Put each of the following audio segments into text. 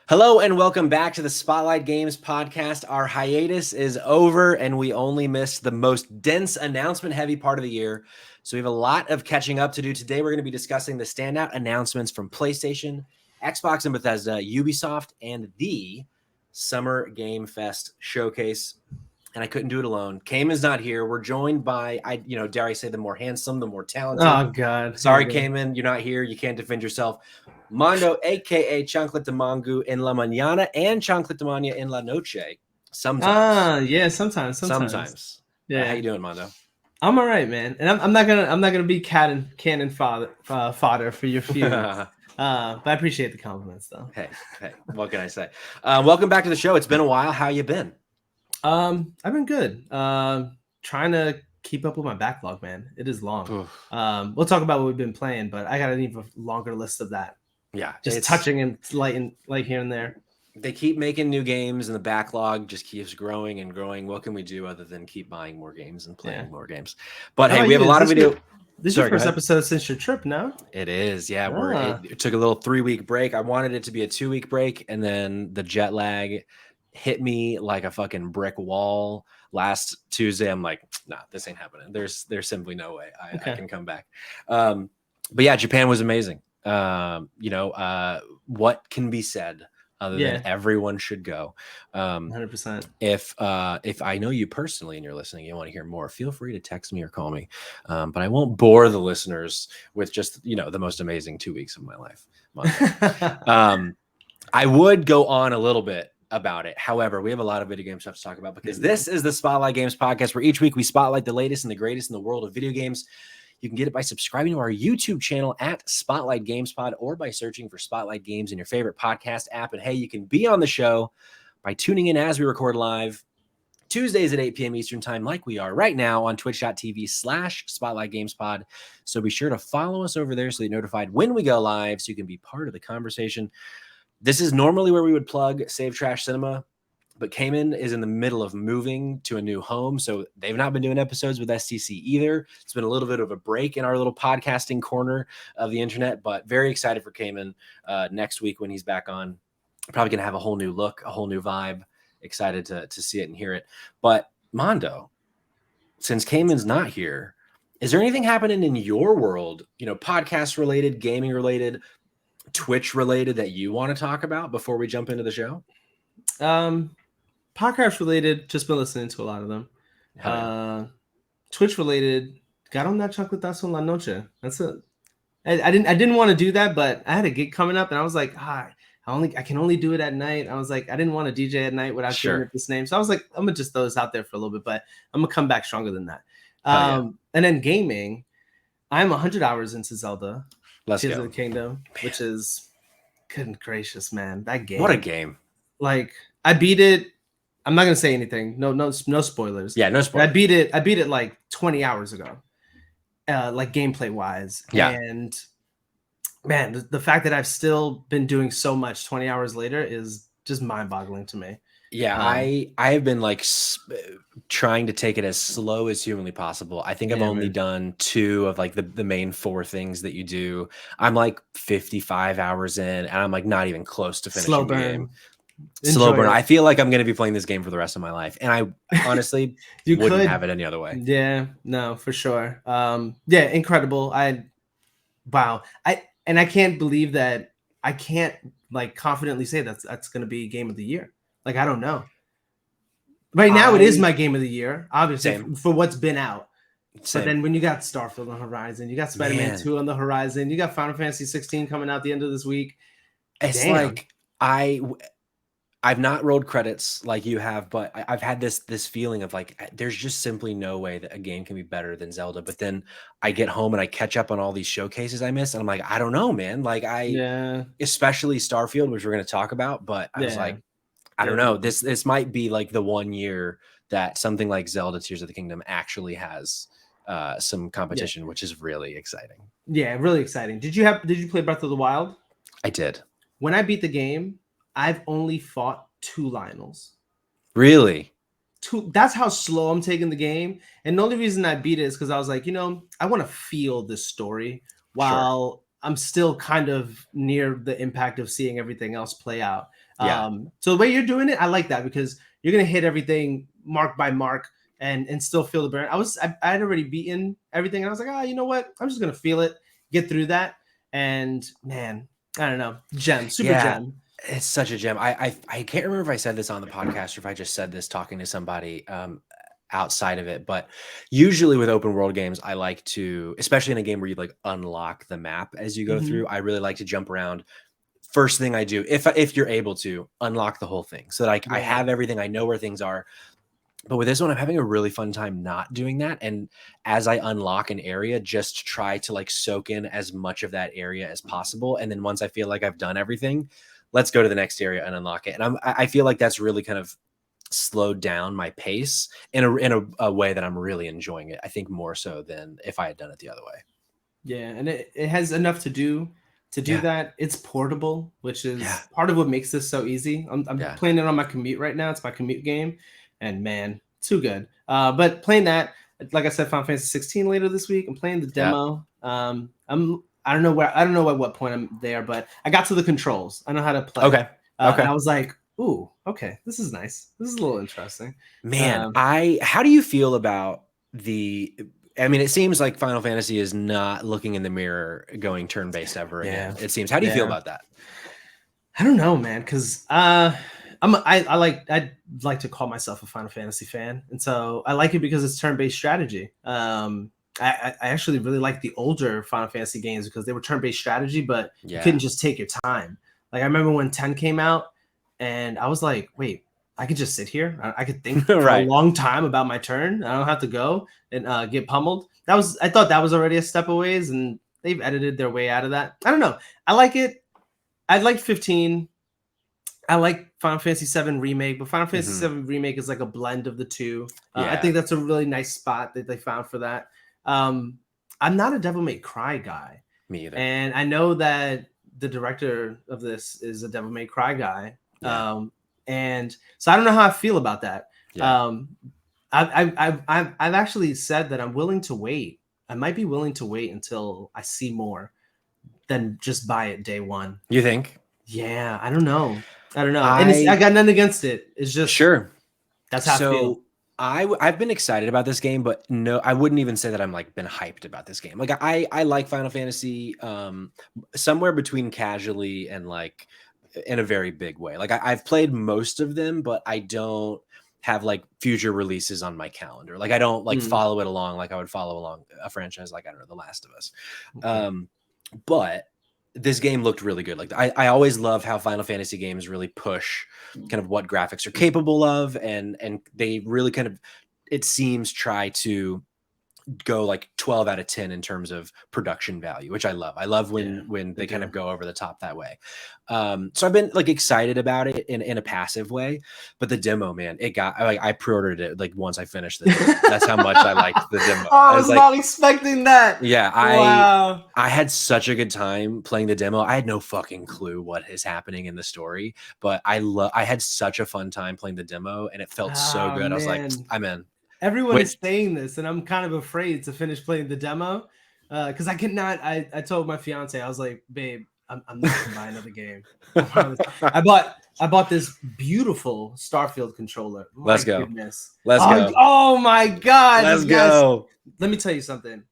Hello and welcome back to the Spotlight Games podcast. Our hiatus is over and we only missed the most dense announcement heavy part of the year. So we have a lot of catching up to do. Today we're going to be discussing the standout announcements from PlayStation, Xbox and Bethesda, Ubisoft, and the Summer Game Fest showcase. And I couldn't do it alone. Cayman is not here. We're joined by, dare I say, the more handsome, the more talented. Oh, God. Sorry, Cayman, you're not here. You can't defend yourself. Mando, a.k.a. Chanclet de Mango en la mañana and Chanclet de Mañana en la noche. Sometimes. Yeah, sometimes. Yeah. How you doing, Mando? I'm all right, man. And I'm not gonna be cannon fodder for your feud. But I appreciate the compliments, though. Hey, what can I say? Welcome back to the show. It's been a while. How you been? I've been good. Trying to keep up with my backlog, man. It is long. We'll talk about what we've been playing, but I got an even longer list of that. Yeah, just touching and light here and there. They keep making new games, and the backlog just keeps growing and growing. What can we do other than keep buying more games and playing more games? But hey, we have a lot of video. This is your first episode since your trip, no? It is, yeah. It took a little 3-week break. I wanted it to be a 2-week break, and then the jet lag hit me like a fucking brick wall last Tuesday. I'm like, nah, this ain't happening. There's simply no way I can come back. But yeah, Japan was amazing. What can be said other than everyone should go? 100%. If I know you personally and you're listening, you want to hear more, feel free to text me or call me. But I won't bore the listeners with just, the most amazing 2 weeks of my life. I would go on a little bit about it. However, we have a lot of video game stuff to talk about because this is the Spotlight Games podcast where each week we spotlight the latest and the greatest in the world of video games. You can get it by subscribing to our YouTube channel at Spotlight Games Pod or by searching for Spotlight Games in your favorite podcast app. And hey, you can be on the show by tuning in as we record live Tuesdays at 8 p.m. Eastern time, like we are right now on twitch.tv/Spotlight Games Pod. So be sure to follow us over there so you're notified when we go live so you can be part of the conversation. This is normally where we would plug Save Trash Cinema, but Cayman is in the middle of moving to a new home, so they've not been doing episodes with STC either. It's been a little bit of a break in our little podcasting corner of the internet, but very excited for Cayman next week when he's back on. Probably going to have a whole new look, a whole new vibe. Excited to see it and hear it. But Mando, since Cayman's not here, is there anything happening in your world, podcast related, gaming related, Twitch related that you want to talk about before we jump into the show? Podcast related, just been listening to a lot of them. Twitch related, got on that chocolatazo en la noche. That's it. I didn't want to do that, but I had a gig coming up and I was like, I can only do it at night. I was like, I didn't want to DJ at night without giving it this name. So I was like, I'm gonna just throw this out there for a little bit, but I'm gonna come back stronger than that. And then gaming, I'm 100 hours into Zelda. Tears of the Kingdom, which is, goodness gracious, man, that game. What a game! Like, I beat it. I'm not gonna say anything. No spoilers. Yeah, no spoilers. I beat it like 20 hours ago. Like gameplay wise. Yeah. And man, the fact that I've still been doing so much 20 hours later is just mind-boggling to me. Yeah, I have been like trying to take it as slow as humanly possible. I think I've only done 2 of like the main 4 things that you do. I'm like 55 hours in, and I'm like not even close to finishing the game. Slow burn. I feel like I'm going to be playing this game for the rest of my life, and I honestly wouldn't have it any other way. Yeah, no, for sure. Yeah, incredible. Wow. I can't believe that I can't like confidently say that's going to be game of the year. Like, I don't know. Right now, it is my game of the year, obviously, for what's been out. But then when you got Starfield on the horizon, you got Spider-Man 2 on the horizon, you got Final Fantasy 16 coming out the end of this week. It's like I've not rolled credits like you have, but I've had this feeling of like there's just simply no way that a game can be better than Zelda. But then I get home and I catch up on all these showcases I missed, and I'm like, I don't know, man. Like especially Starfield, which we're going to talk about. But I was like, I don't know. This might be like the one year that something like Zelda Tears of the Kingdom actually has some competition, which is really exciting. Yeah, really exciting. Did you play Breath of the Wild? I did. When I beat the game, I've only fought 2 Lionels. Really? 2. That's how slow I'm taking the game. And the only reason I beat it is because I was like, I want to feel this story while I'm still kind of near the impact of seeing everything else play out. Yeah. So the way you're doing it, I like that because you're gonna hit everything mark by mark and still feel the burn. I had already beaten everything, and I was like, you know what? I'm just gonna feel it, get through that, and man, I don't know, super gem. It's such a gem. I can't remember if I said this on the podcast or if I just said this talking to somebody outside of it, but usually with open world games, I like to, especially in a game where you like unlock the map as you go through, I really like to jump around. First thing I do, if you're able to, unlock the whole thing so that I have everything, I know where things are. But with this one, I'm having a really fun time not doing that. And as I unlock an area, just try to like soak in as much of that area as possible. And then once I feel like I've done everything, let's go to the next area and unlock it. And I feel like that's really kind of slowed down my pace in a way that I'm really enjoying it. I think more so than if I had done it the other way. Yeah, and it has enough to do that. It's portable, which is part of what makes this so easy. I'm playing it on my commute right now. It's my commute game, and man, too good. But playing that, like I said, Final Fantasy 16 later this week. I'm playing the demo. I don't know at what point I'm there, but I got to the controls. I know how to play. Okay. And I was like, ooh, okay, this is nice. This is a little interesting. Man, how do you feel about I mean, it seems like Final Fantasy is not looking in the mirror going turn-based ever again. It seems. How do you feel about that? I don't know, man, because I'd like to call myself a Final Fantasy fan, and so I like it because it's turn-based strategy. I actually really like the older Final Fantasy games because they were turn-based strategy, but you couldn't just take your time. Like I remember when 10 came out, and I was like, wait, I could just sit here. I could think for a long time about my turn. I don't have to go and get pummeled. I thought that was already a step away, and they've edited their way out of that. I don't know. I like it. I like 15. I like Final Fantasy 7 Remake, but Final Fantasy 7 Remake is like a blend of the two. I think that's a really nice spot that they found for that. I'm not a Devil May Cry guy. Me either. And I know that the director of this is a Devil May Cry guy. And so I don't know how I feel about that. I've actually said that I'm willing to wait. I might be willing to wait until I see more than just buy it day one. You think? Yeah, I don't know. And I got nothing against it. It's just that's how I feel. I've been excited about this game, but no, I wouldn't even say that I'm like been hyped about this game. Like I like Final Fantasy somewhere between casually and like in a very big way. Like I've played most of them, but I don't have like future releases on my calendar. Like I don't like follow it along like I would follow along a franchise like, I don't know, The Last of Us. But this game looked really good. Like I always love how Final Fantasy games really push kind of what graphics are capable of, and they really kind of, it seems, try to go like 12 out of 10 in terms of production value, which I love. I love when they kind of go over the top that way. So I've been like excited about it in a passive way, but the demo, man, I pre-ordered it like once I finished it. That's how much I liked the demo. I was not expecting that. Yeah. I had such a good time playing the demo. I had no fucking clue what is happening in the story, but I had such a fun time playing the demo, and it felt so good. Man. I was like, I'm in. Everyone is saying this, and I'm kind of afraid to finish playing the demo because I cannot. I told my fiance, I was like, babe, I'm not gonna buy another game. I bought this beautiful Starfield controller. Let's go. Let's go. Oh my god. Let's go. Let me tell you something.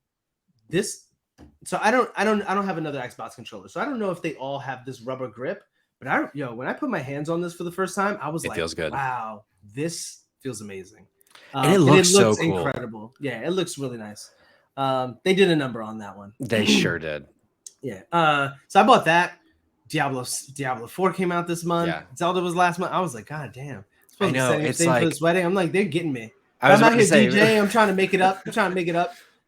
So I don't have another Xbox controller, so I don't know if they all have this rubber grip. But when I put my hands on this for the first time, I was like, feels good. Wow, this feels amazing. And it looks so cool. Incredible. Yeah, it looks really nice. They did a number on that one. They sure did. Yeah. So I bought that. Diablo 4 came out this month. Yeah. Zelda was last month. I was like, God damn. I know. It's like for this wedding. I'm like, they're getting me. I'm out here DJ. I'm trying to make it up.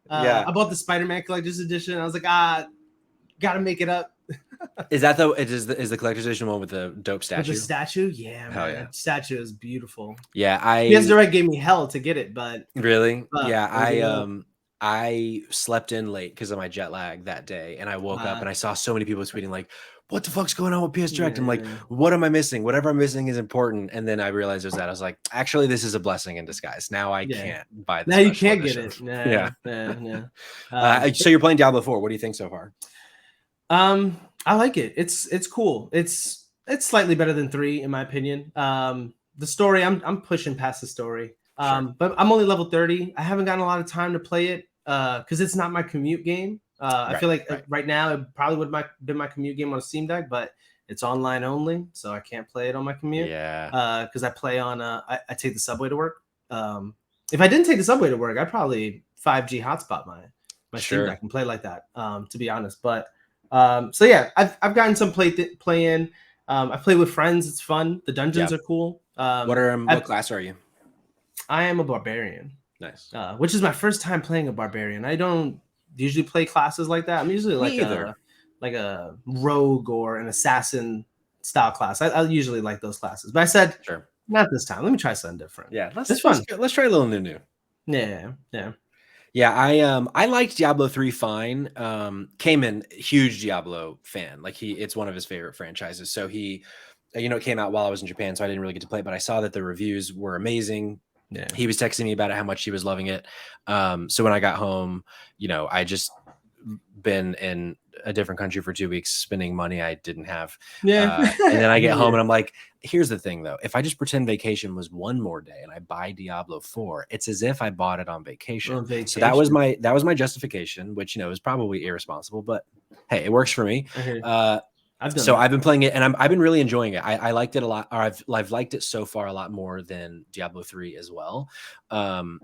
I bought the Spider-Man Collector's Edition. I was like, gotta make it up. Is that is the collector's edition one with the dope statue? With the statue, yeah, man. That statue is beautiful. Yeah, PS Direct gave me hell to get it, but really, I slept in late because of my jet lag that day, and I woke up and I saw so many people tweeting like, "What the fuck's going on with PS Direct?" I'm like, "What am I missing? Whatever I'm missing is important." And then I realized it was that. I was like, "Actually, this is a blessing in disguise. Now I can't buy this." Now you can't get it. So you're playing Diablo 4. What do you think so far? I like it. It's cool. It's slightly better than 3 in my opinion. The story, I'm pushing past the story. Sure. But I'm only level 30. I haven't gotten a lot of time to play it because it's not my commute game. I Right. feel like Right. right now it probably would been my commute game on a Steam Deck, but it's online only, so I can't play it on my commute. Yeah. Because I play on I take the subway to work. If I didn't take the subway to work, I'd probably 5G hotspot my Steam Sure. Deck and play like that. To be honest, but so yeah, I've gotten some play in. I play with friends. It's fun. The dungeons Yeah. are cool. What class are you? I am a barbarian, Nice. which is my first time playing a barbarian. I don't usually play classes like that. I'm usually Me either. like a rogue or an assassin style class. I usually like those classes, but I said Sure. not this time. Let me try something different. Yeah. It's fun. Let's try a little new. Yeah, yeah. Yeah, I liked Diablo 3 fine. Came in huge Diablo fan. Like it's one of his favorite franchises. So he, it came out while I was in Japan, so I didn't really get to play it, but I saw that the reviews were amazing. Yeah. He was texting me about it, how much he was loving it. So when I got home, I just been in a different country for 2 weeks, spending money I didn't have. Yeah. And then I get home Yeah. and I'm like, here's the thing though. If I just pretend vacation was one more day and I buy Diablo 4, it's as if I bought it on vacation. On vacation. So that was my justification, which, is probably irresponsible, but hey, it works for me. I've been playing it and I've been really enjoying it. I liked it a lot, or I've liked it so far a lot more than Diablo 3 as well. I'm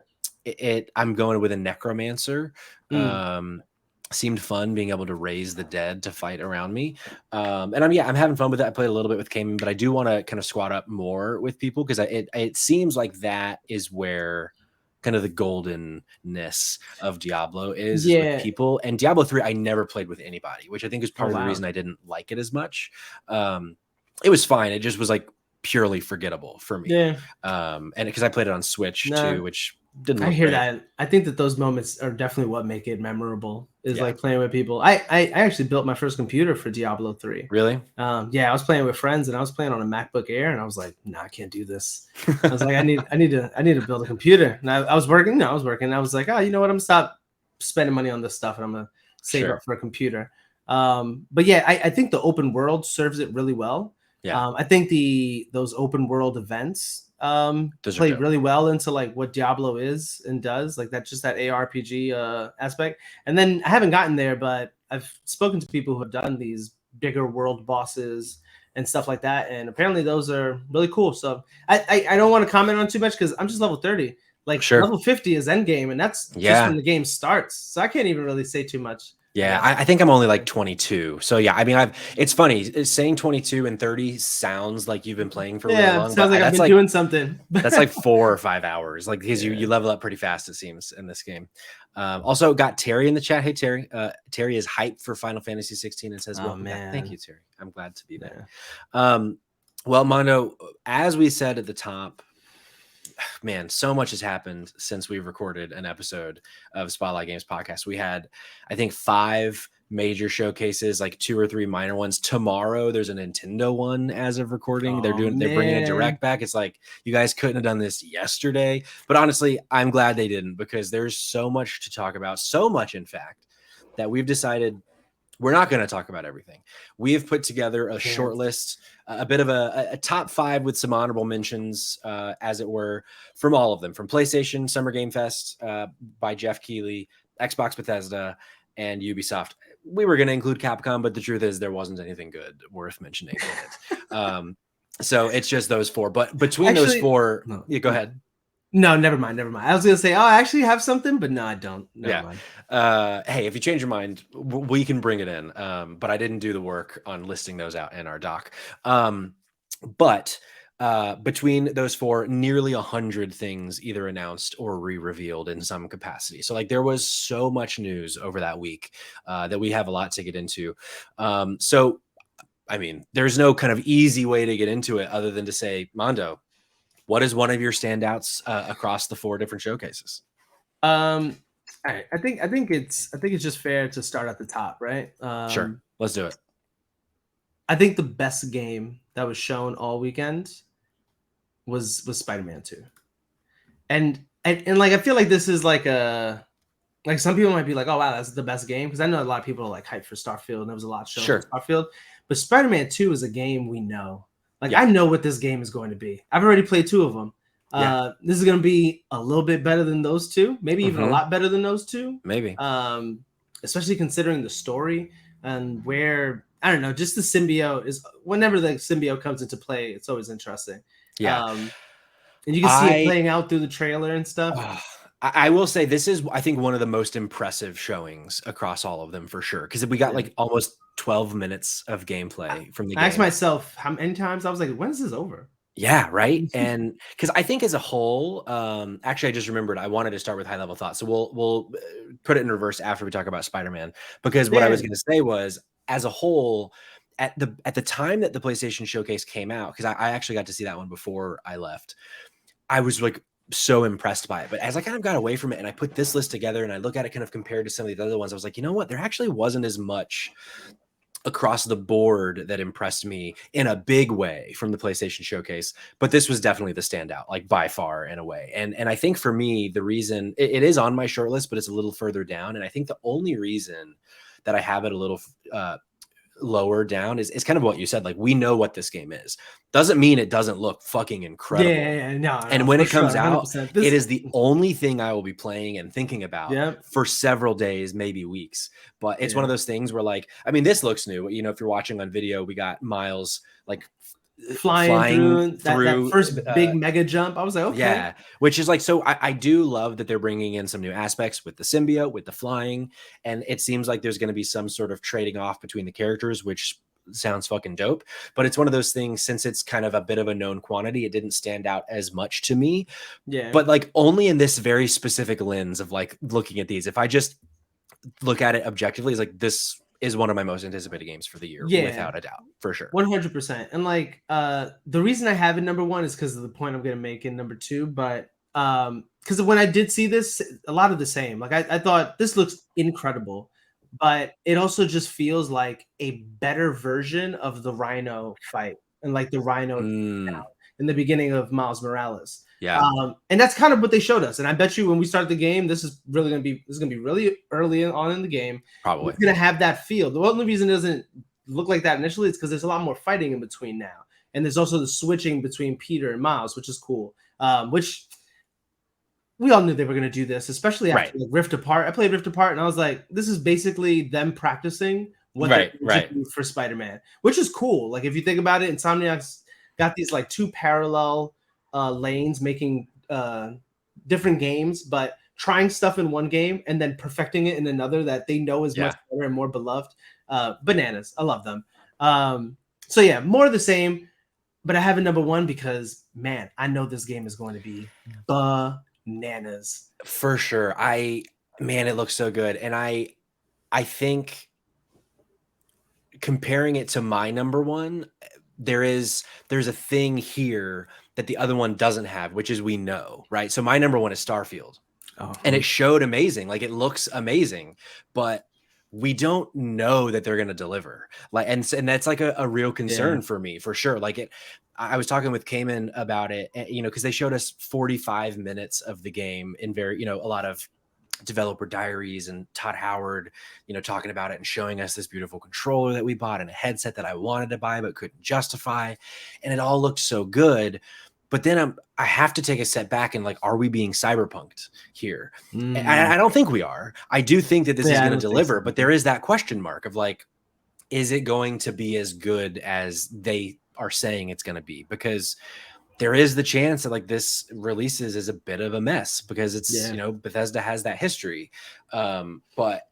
going with a necromancer. Seemed fun being able to raise the dead to fight around me. And I'm having fun with it. I played a little bit with Cayman, but I do want to kind of squad up more with people because it seems like that is where kind of the goldenness of Diablo is with people. And Diablo 3, I never played with anybody, which I think is part of the reason I didn't like it as much. It was fine. It just was like purely forgettable for me. Yeah. And because I played it on Switch too, which didn't look I hear great. that. I think that those moments are definitely what make it memorable. Is like playing with people. I actually built my first computer for Diablo 3. Really? Yeah, I was playing with friends and I was playing on a MacBook Air and I was like, nah, I can't do this. I was like, I need to build a computer. And I was working. I was like, oh, you know what? I'm gonna stop spending money on this stuff and I'm gonna save up for a computer. But yeah, I think the open world serves it really well. Yeah. I think those open world events play really well into like what Diablo is and does, like that's just that ARPG aspect. And then I haven't gotten there, but I've spoken to people who have done these bigger world bosses and stuff like that, and apparently those are really cool. So I don't want to comment on too much because I'm just level 30. Like level 50 is end game, and that's just when the game starts. So I can't even really say too much. Yeah, I think I'm only like 22. So yeah, I mean, it's funny saying 22 and 30 sounds like you've been playing for a really long. Sounds like I've been doing something. That's like 4 or 5 hours, like because you level up pretty fast, it seems, in this game. Also got Terry in the chat. Hey Terry, Terry is hyped for Final Fantasy 16 and says, "Welcome back." Thank you, Terry. I'm glad to be there. Well, Mando, as we said at the top, man, so much has happened since we've recorded an episode of Spotlight Games podcast. We had, I think, 5 major showcases, like 2 or 3 minor ones. Tomorrow there's a Nintendo one as of recording. They're bringing a direct back. It's like, you guys couldn't have done this yesterday, but honestly, I'm glad they didn't because there's so much to talk about. So much, in fact, that we've decided we're not going to talk about everything. We have put together a short list, a bit of a top 5 with some honorable mentions, as it were, from all of them, from PlayStation Summer Game Fest by Jeff Keighley, Xbox Bethesda, and Ubisoft. We were going to include Capcom, but the truth is there wasn't anything good worth mentioning in it. So it's just those 4. But between those 4, go ahead. No, never mind. I was going to say, I actually have something, but no, I don't. Never mind. Hey, if you change your mind, we can bring it in. But I didn't do the work on listing those out in our doc. But between those 4, nearly 100 things either announced or re-revealed in some capacity. So like there was so much news over that week that we have a lot to get into. So, I mean, there's no kind of easy way to get into it other than to say, Mando, what is one of your standouts across the 4 different showcases? All right. I think it's just fair to start at the top, right? Sure. Let's do it. I think the best game that was shown all weekend was Spider-Man 2. And like I feel like this is like a Like some people might be like, "Oh wow, that's the best game," because I know a lot of people are like hyped for Starfield, and there was a lot shown for Sure. Starfield. But Spider-Man 2 is a game we know. Like Yeah. I know what this game is going to be. I've already played 2 of them. Yeah. This is going to be a little bit better than those 2, maybe even a Mhm. lot better than those 2. Maybe. Especially considering the story and where I don't know, just the symbiote is. Whenever the symbiote comes into play, it's always interesting. Yeah. And you can see it I playing out through the trailer and stuff. I will say this is, I think, one of the most impressive showings across all of them for sure. Because we got Yeah. like almost 12 minutes of gameplay from the I asked game. myself how many times I was like, when is this over? Yeah, right. And because I think as a whole, actually, I just remembered I wanted to start with high level thoughts. So we'll put it in reverse after we talk about Spider-Man. Because what I was going to say was, as a whole, at the time that the PlayStation Showcase came out, because I actually got to see that one before I left, I was like so impressed by it. But as I kind of got away from it and I put this list together and I look at it kind of compared to some of the other ones, I was like, you know what? There actually wasn't as much across the board that impressed me in a big way from the PlayStation Showcase. But this was definitely the standout, like by far in a way. And I think for me, the reason it is on my short list, but it's a little further down. And I think the only reason that I have it a little lower down is kind of what you said. Like, we know what this game is. Doesn't mean it doesn't look fucking incredible. Yeah, no, and when for it comes sure, out, 100%. it is the only thing I will be playing and thinking about for several days, maybe weeks. But it's one of those things where, like, I mean, this looks new. You know, if you're watching on video, we got Miles like flying through that first big mega jump. I was like, okay. Yeah, which is like, so I do love that they're bringing in some new aspects with the symbiote, with the flying, and it seems like there's going to be some sort of trading off between the characters, which sounds fucking dope. But it's one of those things, since it's kind of a bit of a known quantity, it didn't stand out as much to me. Yeah. But like only in this very specific lens of like looking at these. If I just look at it objectively, it's like, this is one of my most anticipated games for the year, without a doubt, for sure. 100%. And like the reason I have it number 1 is because of the point I'm gonna make in number 2. But because when I did see this, a lot of the same. Like I thought this looks incredible, but it also just feels like a better version of the Rhino fight and like the Rhino in the beginning of Miles Morales. Yeah. And that's kind of what they showed us. And I bet you when we start the game, this is gonna be really early on in the game. Probably. It's gonna have that feel. The only reason it doesn't look like that initially is because there's a lot more fighting in between now. And there's also the switching between Peter and Miles, which is cool. Which we all knew they were gonna do this, especially after like, Rift Apart. I played Rift Apart and I was like, this is basically them practicing what they're gonna do for Spider-Man, which is cool. Like if you think about it, Insomniac's got these like 2 parallel lanes making different games, but trying stuff in one game and then perfecting it in another that they know is much better and more beloved. Bananas. I love them. So yeah, more of the same, but I have a number 1 because, man, I know this game is going to be bananas. For sure. Man, it looks so good. And I think comparing it to my number 1, there's a thing here that the other one doesn't have, which is we know, right? So my number 1 is Starfield. And it showed amazing. Like, it looks amazing, but we don't know that they're going to deliver. Like, and that's like a real concern for me, for sure. Like I was talking with Cayman about it, you know, because they showed us 45 minutes of the game in very, you know, a lot of developer diaries and Todd Howard, you know, talking about it and showing us this beautiful controller that we bought and a headset that I wanted to buy but couldn't justify. And it all looked so good. But then I have to take a step back and like, are we being cyberpunked here? And I don't think we are. I do think that this is going to deliver, but there is that question mark of like, is it going to be as good as they are saying it's going to be? Because there is the chance that like this releases as a bit of a mess because it's, you know, Bethesda has that history. But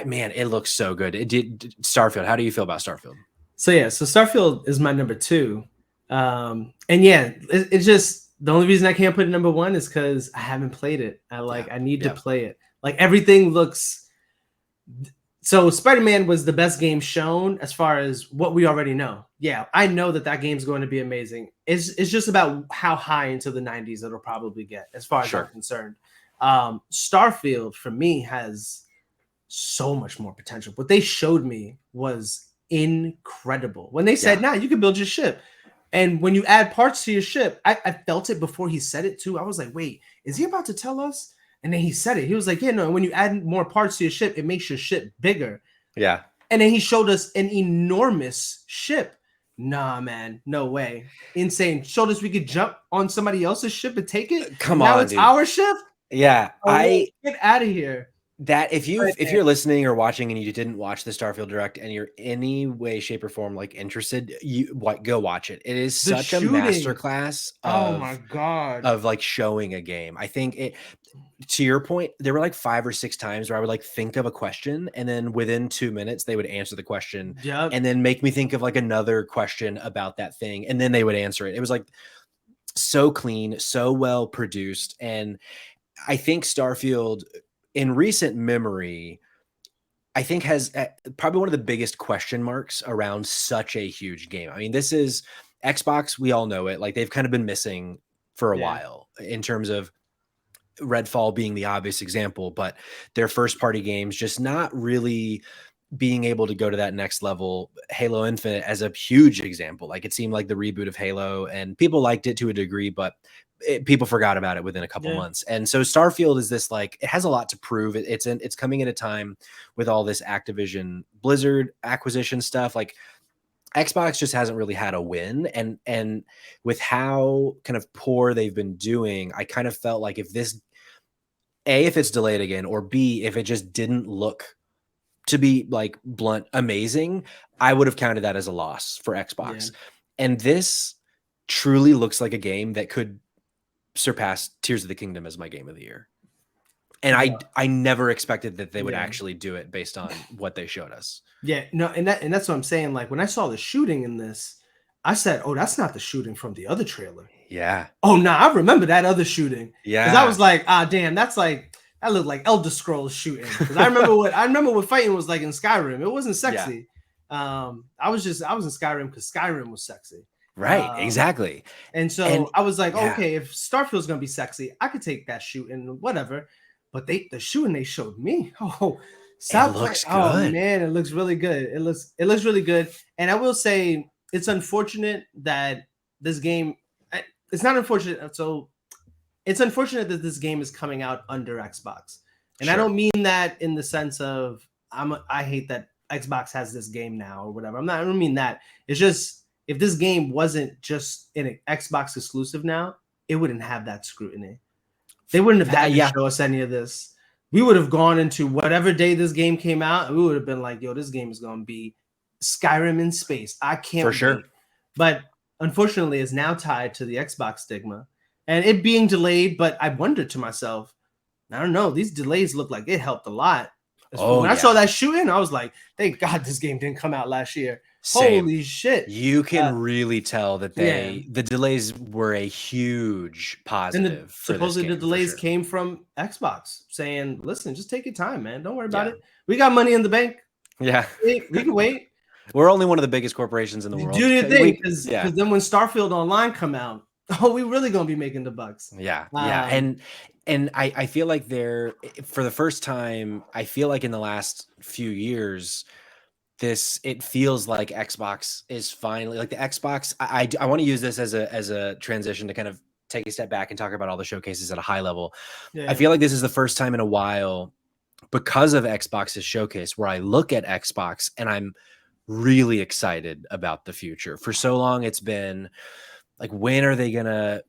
man, it looks so good. It did. Starfield. How do you feel about Starfield? So Starfield is my number 2. And yeah, it's just the only reason I can't put it number 1 is because I haven't played it. I need to play it. Like everything looks. So Spider-Man was the best game shown as far as what we already know. Yeah, I know that game's going to be amazing. It's just about how high into the 90s it'll probably get as far as I'm concerned. Starfield for me has so much more potential. What they showed me was incredible. When they said, "Nah, you can build your ship." And when you add parts to your ship, I felt it before he said it too. I was like, wait, is he about to tell us? And then he said it. He was like, yeah, no, when you add more parts to your ship, it makes your ship bigger. Yeah. And then he showed us an enormous ship. Nah, man, no way. Insane. Showed us we could jump on somebody else's ship and take it. Come Now on, it's dude. our ship? Yeah. Oh, get out of here. That if you're listening or watching and you didn't watch the Starfield Direct and you're any way, shape, or form like interested, go watch it. It is such a masterclass oh my god of like showing a game. I think it, to your point, there were like 5 or 6 times where I would like think of a question and then within 2 minutes they would answer the question and then make me think of like another question about that thing and then they would answer it. It was like so clean, so well produced. And I think Starfield in recent memory, I think has probably one of the biggest question marks around such a huge game. I mean, this is Xbox. We all know it. Like they've kind of been missing for a while in terms of Redfall being the obvious example, but their first party games just not really being able to go to that next level. Halo Infinite as a huge example. Like it seemed like the reboot of Halo and people liked it to a degree, but people forgot about it within a couple months. And so Starfield is this, like, it has a lot to prove. It's coming at a time with all this Activision Blizzard acquisition stuff. Like Xbox just hasn't really had a win. And with how kind of poor they've been doing, I kind of felt like if it's delayed again, or B, if it just didn't look, to be like blunt, amazing, I would have counted that as a loss for Xbox. And this truly looks like a game that could surpass Tears of the Kingdom as my game of the year. And I never expected that they would actually do it based on what they showed us. Yeah, no, and that's what I'm saying. Like when I saw the shooting in this, I said, "Oh, that's not the shooting from the other trailer." Yeah. Oh, no, I remember that other shooting. Yeah. Because I was like, damn, that looked like Elder Scrolls shooting. Because I remember what fighting was like in Skyrim. It wasn't sexy. I was in Skyrim because Skyrim was sexy. Right, exactly. And so I was like, okay, if Starfield's gonna be sexy, I could take that shooting, whatever. But the shooting they showed me, it looks good. Oh man, it looks really good. It looks really good. And I will say it's unfortunate that this game. It's not unfortunate. So it's unfortunate that this game is coming out under Xbox, and I don't mean that in the sense of I hate that Xbox has this game now or whatever. I don't mean that. It's just, if this game wasn't just an Xbox exclusive now, it wouldn't have that scrutiny. They wouldn't have had to show us any of this. We would have gone into whatever day this game came out, and we would have been like, yo, this game is going to be Skyrim in space. I can't wait. Sure. But unfortunately, it's now tied to the Xbox stigma. And it being delayed, but I wondered to myself, I don't know, these delays look like it helped a lot. When I saw that shooting, I was like, thank God this game didn't come out last year. Same. Holy shit. You can really tell that the delays were a huge positive. And supposedly the delays came from Xbox saying, listen, just take your time, man. Don't worry about it. We got money in the bank. Yeah. We can wait. We're only one of the biggest corporations in the world. Do your thing, because then when Starfield Online come out, we really gonna be making the bucks. And I feel like for the first time, I feel like in the last few years, it feels like Xbox is finally, like the Xbox. I want to use this as a transition to kind of take a step back and talk about all the showcases at a high level. I feel like this is the first time in a while, because of Xbox's showcase, where I look at Xbox and I'm really excited about the future. For so long, it's been like, when are they gonna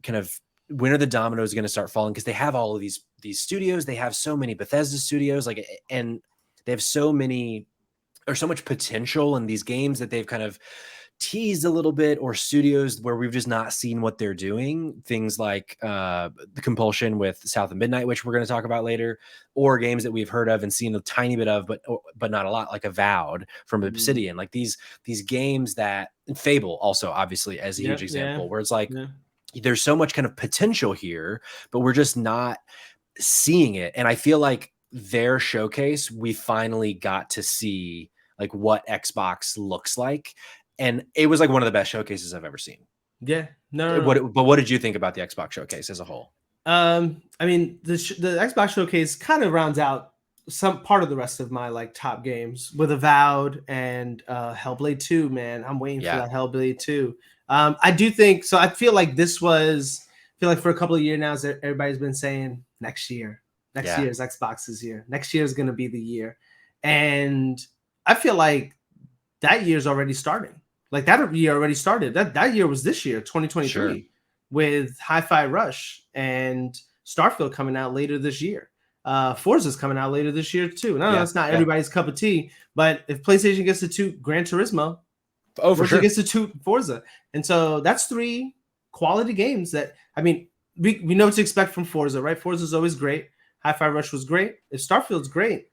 when are the dominoes going to start falling? Because they have all of these studios. They have so many Bethesda studios, and they have so much potential in these games that they've kind of teased a little bit, or studios where we've just not seen what they're doing. Things like the Compulsion with South of Midnight, which we're going to talk about later, or games that we've heard of and seen a tiny bit of, but not a lot, like Avowed from Obsidian. Like these games that, and Fable also obviously as a huge example, where it's like, there's so much kind of potential here, but we're just not seeing it. And I feel like their showcase, we finally got to see like what Xbox looks like. And it was like one of the best showcases I've ever seen. Yeah. No. But what did you think about the Xbox showcase as a whole? I mean, the Xbox showcase kind of rounds out some part of the rest of my like top games with Avowed and Hellblade 2, man. I'm waiting for that Hellblade 2. I do think so. I feel like for a couple of years now, everybody's been saying next year. Next year is Xbox's year. Next year is going to be the year. And I feel like that year's already starting. Like that year already started. That year was this year, 2023, with Hi-Fi Rush and Starfield coming out later this year. Forza's coming out later this year too. No, that's not everybody's cup of tea. But if PlayStation gets to toot Gran Turismo, Forza gets to toot Forza. And so that's 3 quality games that, I mean, we know what to expect from Forza, right? Forza's always great. Hi-Fi Rush was great. If Starfield's great,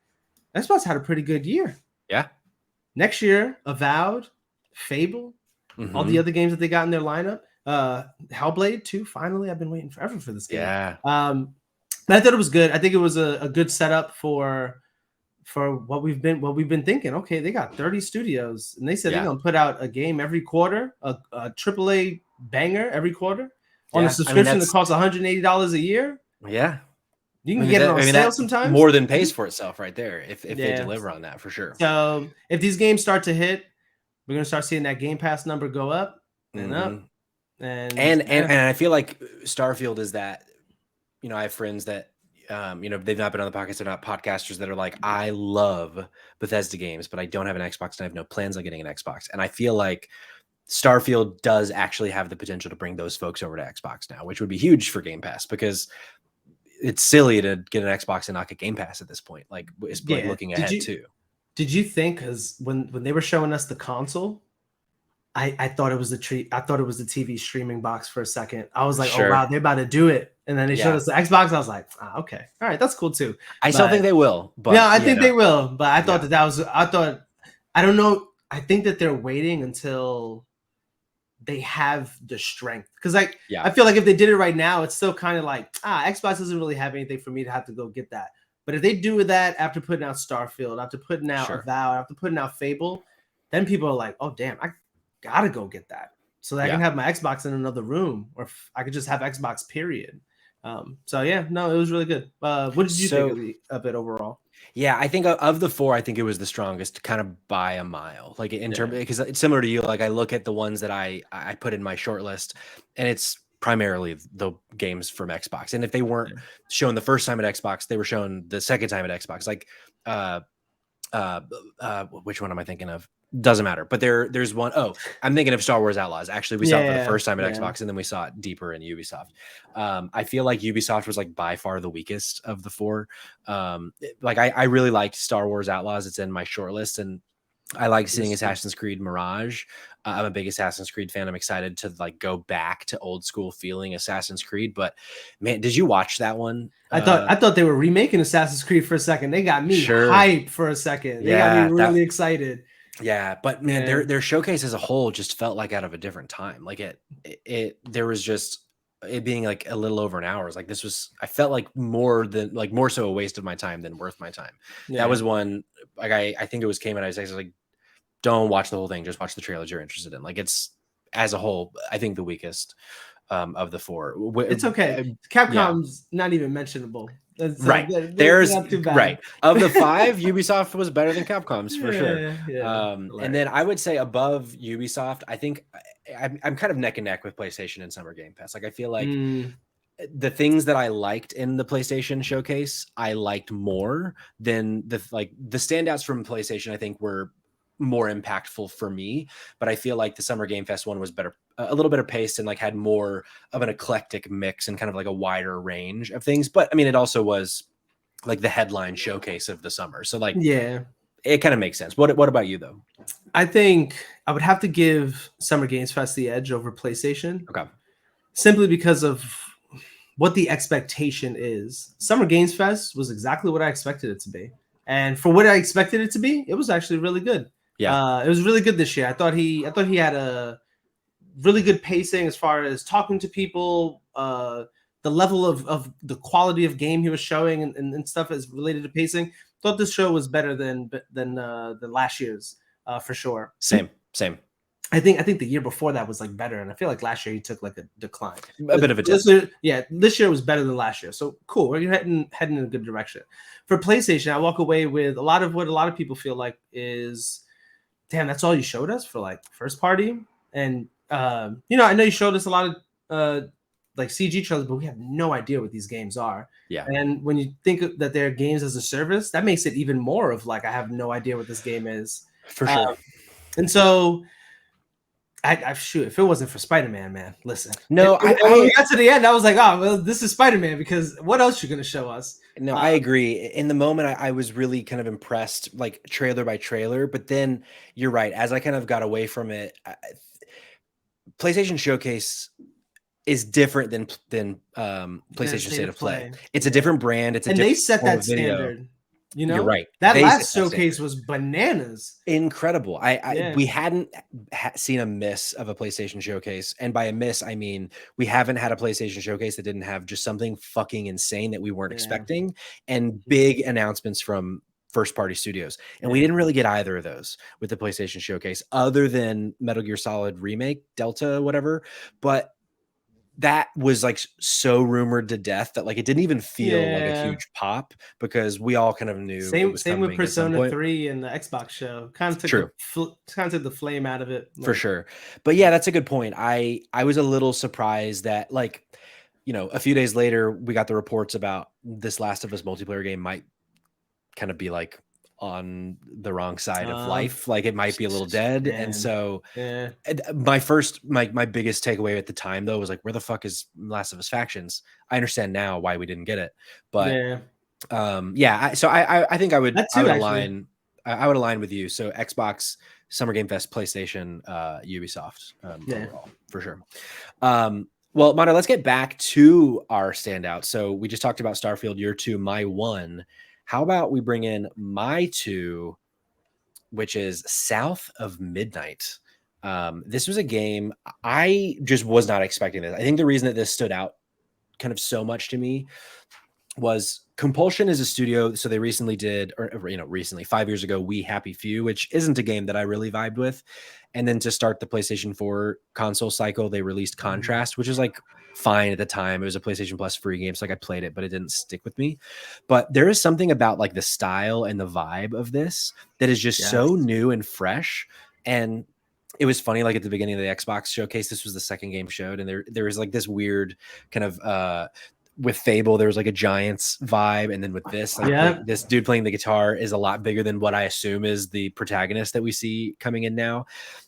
Xbox had a pretty good year. Yeah. Next year, Avowed, Fable, all the other games that they got in their lineup. Hellblade 2, finally. I've been waiting forever for this game. Yeah. But I thought it was good. I think it was a good setup for what we've been thinking. Okay, they got 30 studios, and they said they're gonna put out a game every quarter, a AAA banger every quarter on a subscription that costs $180 a year. Yeah. You can get it on sale sometimes. More than pays for itself right there if they deliver on that, for sure. So if these games start to hit, we're gonna start seeing that Game Pass number go up and up. And I feel like Starfield is that, you know, I have friends that you know, they've not been on the podcast, they're not podcasters, that are like, I love Bethesda games, but I don't have an Xbox and I have no plans on getting an Xbox. And I feel like Starfield does actually have the potential to bring those folks over to Xbox now, which would be huge for Game Pass, because it's silly to get an Xbox and not get Game Pass at this point. Like, it's like looking ahead too. Did you think, because when they were showing us the console, I thought it was the TV streaming box for a second. I was like, oh wow, they're about to do it. And then they showed us the Xbox. I was like, okay, all right, that's cool too. I still think they will. But yeah, I think they will. But I thought I don't know. I think that they're waiting until they have the strength. Because I feel like if they did it right now, it's still kind of like, Xbox doesn't really have anything for me to have to go get that. But if they do that after putting out Starfield, after putting out Avowed, after putting out Fable, then people are like, oh damn, I gotta go get that, so that I can have my Xbox in another room, or I could just have Xbox, period. So yeah, no, it was really good. What did you think of it overall? Yeah, I think of the 4, I think it was the strongest, kind of by a mile. Like in terms, because it's similar to you. Like I look at the ones that I put in my short list, and it's primarily the games from Xbox. And if they weren't shown the first time at Xbox, they were shown the second time at Xbox. Like which one am I thinking of? Doesn't matter. But there's one. Oh, I'm thinking of Star Wars Outlaws. Actually, we saw it for the first time at Xbox, and then we saw it deeper in Ubisoft. I feel like Ubisoft was like by far the weakest of the 4. Like I really liked Star Wars Outlaws. It's in my short list, and I like seeing Assassin's Creed Mirage. I'm a big Assassin's Creed fan. I'm excited to like go back to old school feeling Assassin's Creed. But man, did you watch that one? I thought they were remaking Assassin's Creed for a second. They got me hyped for a second. They got me really excited. Yeah, but man, their showcase as a whole just felt like out of a different time. Like there was just it being like a little over an hour. Like this was, I felt like more so a waste of my time than worth my time. That was one. Like I think it was came out. I was like, don't watch the whole thing. Just watch the trailers you're interested in. Like it's as a whole, I think the weakest of the 4. It's okay. Capcom's not even mentionable. Right. There's right. Of the 5, Ubisoft was better than Capcom's for sure. And then I would say above Ubisoft, I think I'm kind of neck and neck with PlayStation and Summer Game Pass. Like I feel like the things that I liked in the PlayStation showcase, I liked more than the standouts from PlayStation. I think were more impactful for me, but I feel like the Summer Game Fest one was better, a little better paced, and like had more of an eclectic mix and kind of like a wider range of things. But I mean, it also was like the headline showcase of the summer, so like it kind of makes sense. What about you though? I think I would have to give Summer Games Fest the edge over PlayStation. Okay, simply because of what the expectation is. Summer Games Fest was exactly what I expected it to be, and for what I expected it to be, it was actually really good. Yeah, it was really good this year. I thought he had a really good pacing as far as talking to people, the level of the quality of game he was showing and stuff as related to pacing. Thought this show was better than last year's for sure. Same. I think the year before that was like better, and I feel like last year he took like a decline, a bit of a dip. This year was better than last year, so cool. We're heading in a good direction. For PlayStation, I walk away with a lot of what a lot of people feel like is, damn, that's all you showed us for like first party. And I know you showed us a lot of like CG trailers, but we have no idea what these games are. Yeah, And when you think that they're games as a service, that makes it even more of like I have no idea what this game is. for sure. And so I shoot, if it wasn't for Spider-Man, man, listen. No, And when we got to the end, I was like, oh, well, this is Spider-Man, because what else you gonna show us? No, I agree. In the moment, I was really kind of impressed, like trailer by trailer. But then you're right. As I kind of got away from it, PlayStation Showcase is different than PlayStation State of Play. It's a different brand. It's a different they set form that of video. standard. You know, You're right. That They last set that showcase standard. was bananas. Incredible. We hadn't seen a miss of a PlayStation Showcase, and by a miss I mean we haven't had a PlayStation Showcase that didn't have just something fucking insane that we weren't expecting, and big announcements from first party studios. And we didn't really get either of those with the PlayStation Showcase, other than Metal Gear Solid Remake, Delta, whatever. But that was like so rumored to death that like it didn't even feel like a huge pop, because we all kind of knew it was same coming with Persona at some point. 3 and the Xbox show. Kind of took the flame out of it. For sure. But yeah, that's a good point. I was a little surprised that, like, you know, a few days later we got the reports about this Last of Us multiplayer game might kind of be like on the wrong side of life, like it might be a little dead. And so my biggest takeaway at the time though was like, where the fuck is Last of Us Factions? I understand now why we didn't get it, but so I think I would align with you. So Xbox, Summer Game Fest, PlayStation, Ubisoft, overall, for sure. Well, Mando, let's get back to our standout. So we just talked about Starfield, your 2, my 1. How about we bring in my 2, which is South of Midnight. This was a game I just was not expecting this. I think the reason that this stood out kind of so much to me was Compulsion is a studio. So they recently did, or, you know, recently 5 years ago, We Happy Few, which isn't a game that I really vibed with. And then to start the PlayStation 4 console cycle, they released Contrast, which is like fine at the time. It was a PlayStation Plus free game. So like I played it, but it didn't stick with me. But there is something about like the style and the vibe of this that is just so new and fresh. And it was funny, like at the beginning of the Xbox showcase, this was the second game showed, and there was like this weird kind of with Fable, there was like a Giants vibe, and then with this, like this dude playing the guitar is a lot bigger than what I assume is the protagonist that we see coming in now.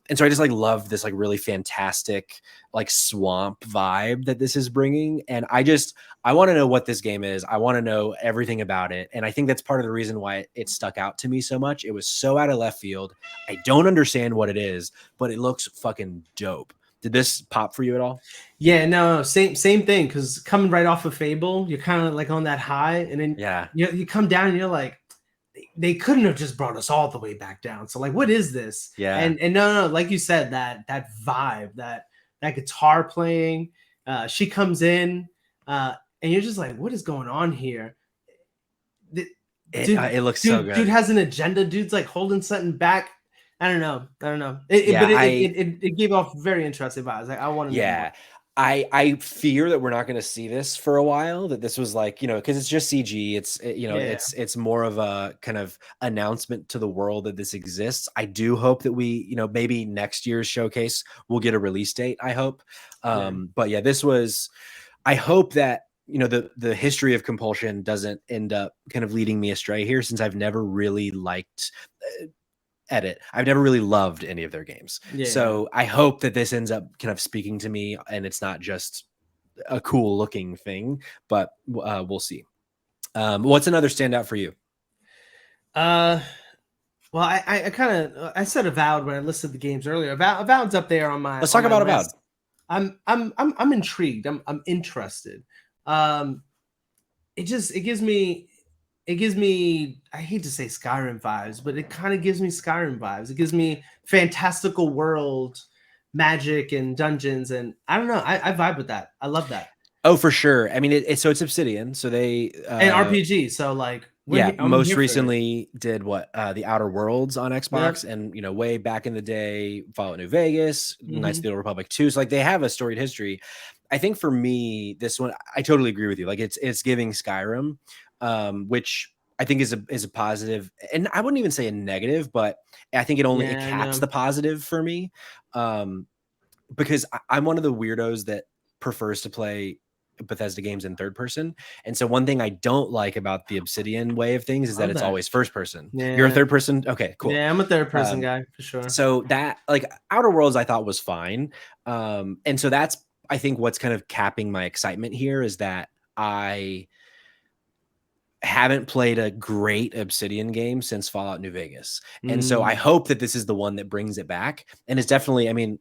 And so I just like love this like really fantastic like swamp vibe that this is bringing. And I want to know what this game is. I want to know everything about it. And I think that's part of the reason why it stuck out to me so much. It was so out of left field. I don't understand what it is, but it looks fucking dope. Did this pop for you at all? Yeah, no, same thing. Because coming right off of Fable, you're kind of like on that high, and then you come down and you're like, they couldn't have just brought us all the way back down. So like, what is this? Yeah, and no, like you said, that vibe, that guitar playing, she comes in, and you're just like, what is going on here? It looks so good. Dude has an agenda. Dude's like holding something back. I don't know. It gave off very interesting vibes. Like I want to know more. I fear that we're not going to see this for a while, that this was like, you know, because it's just CG. It's more of a kind of announcement to the world that this exists. I do hope that we, you know, maybe next year's showcase we'll get a release date, I hope. But yeah, this was, I hope that, you know, the history of Compulsion doesn't end up kind of leading me astray here, since I've never really liked I've never really loved any of their games. So I hope that this ends up kind of speaking to me and it's not just a cool looking thing, but we'll see. What's another standout for you? Well, I kind of I said Avowed when I listed the games earlier. Avowed's up there on my. Let's talk about Avowed. I'm intrigued. I'm interested. It gives me, I hate to say Skyrim vibes, but it kind of gives me Skyrim vibes. It gives me fantastical world, magic and dungeons, and I don't know. I vibe with that. I love that. Oh, for sure. I mean, it's Obsidian, so they and RPG. So like, most recently did the Outer Worlds on Xbox, and you know, way back in the day, Fallout New Vegas, Knights of the Old Republic 2. So like, they have a storied history. I think for me, this one, I totally agree with you. Like, it's giving Skyrim. Which I think is a positive, and I wouldn't even say a negative, but I think it caps the positive for me, because I'm one of the weirdos that prefers to play Bethesda games in third person. And so one thing I don't like about the Obsidian way of things is that it's always first person. You're a third person. Okay, cool. Yeah, I'm a third person guy for sure. So that like Outer Worlds I thought was fine. And so that's, I think what's kind of capping my excitement here is that I haven't played a great Obsidian game since Fallout New Vegas. And so I hope that this is the one that brings it back. And it's definitely, I mean,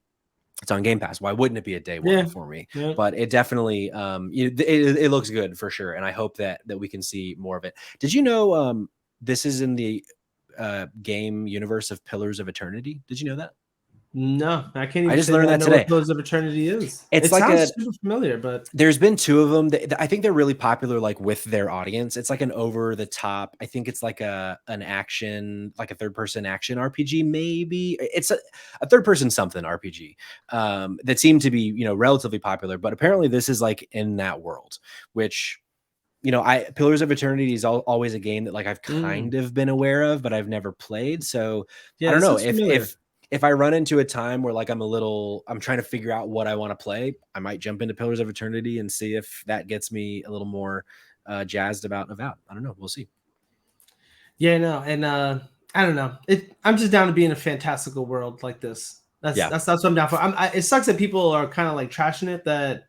it's on Game Pass. Why wouldn't it be a day one for me? Yeah. But it definitely, it looks good for sure. And I hope that we can see more of it. Did you know this is in the game universe of Pillars of Eternity? Did you know that? No, I can't even. I just learned that today. What Pillars of Eternity is. It like sounds super familiar, but there's been two of them. I think they're really popular, like with their audience. It's like an over the top. I think it's like an action, like a third person action RPG. Maybe it's a third person something RPG that seemed to be relatively popular. But apparently this is like in that world, which Pillars of Eternity is always a game that like I've kind of been aware of, but I've never played. So I don't know if I run into a time where like I'm trying to figure out what I want to play, I might jump into Pillars of Eternity and see if that gets me a little more jazzed about Avowed. I don't know. We'll see. Yeah, no. And I don't know. I'm just down to be in a fantastical world like this. That's what I'm down for. It sucks that people are kind of like trashing it that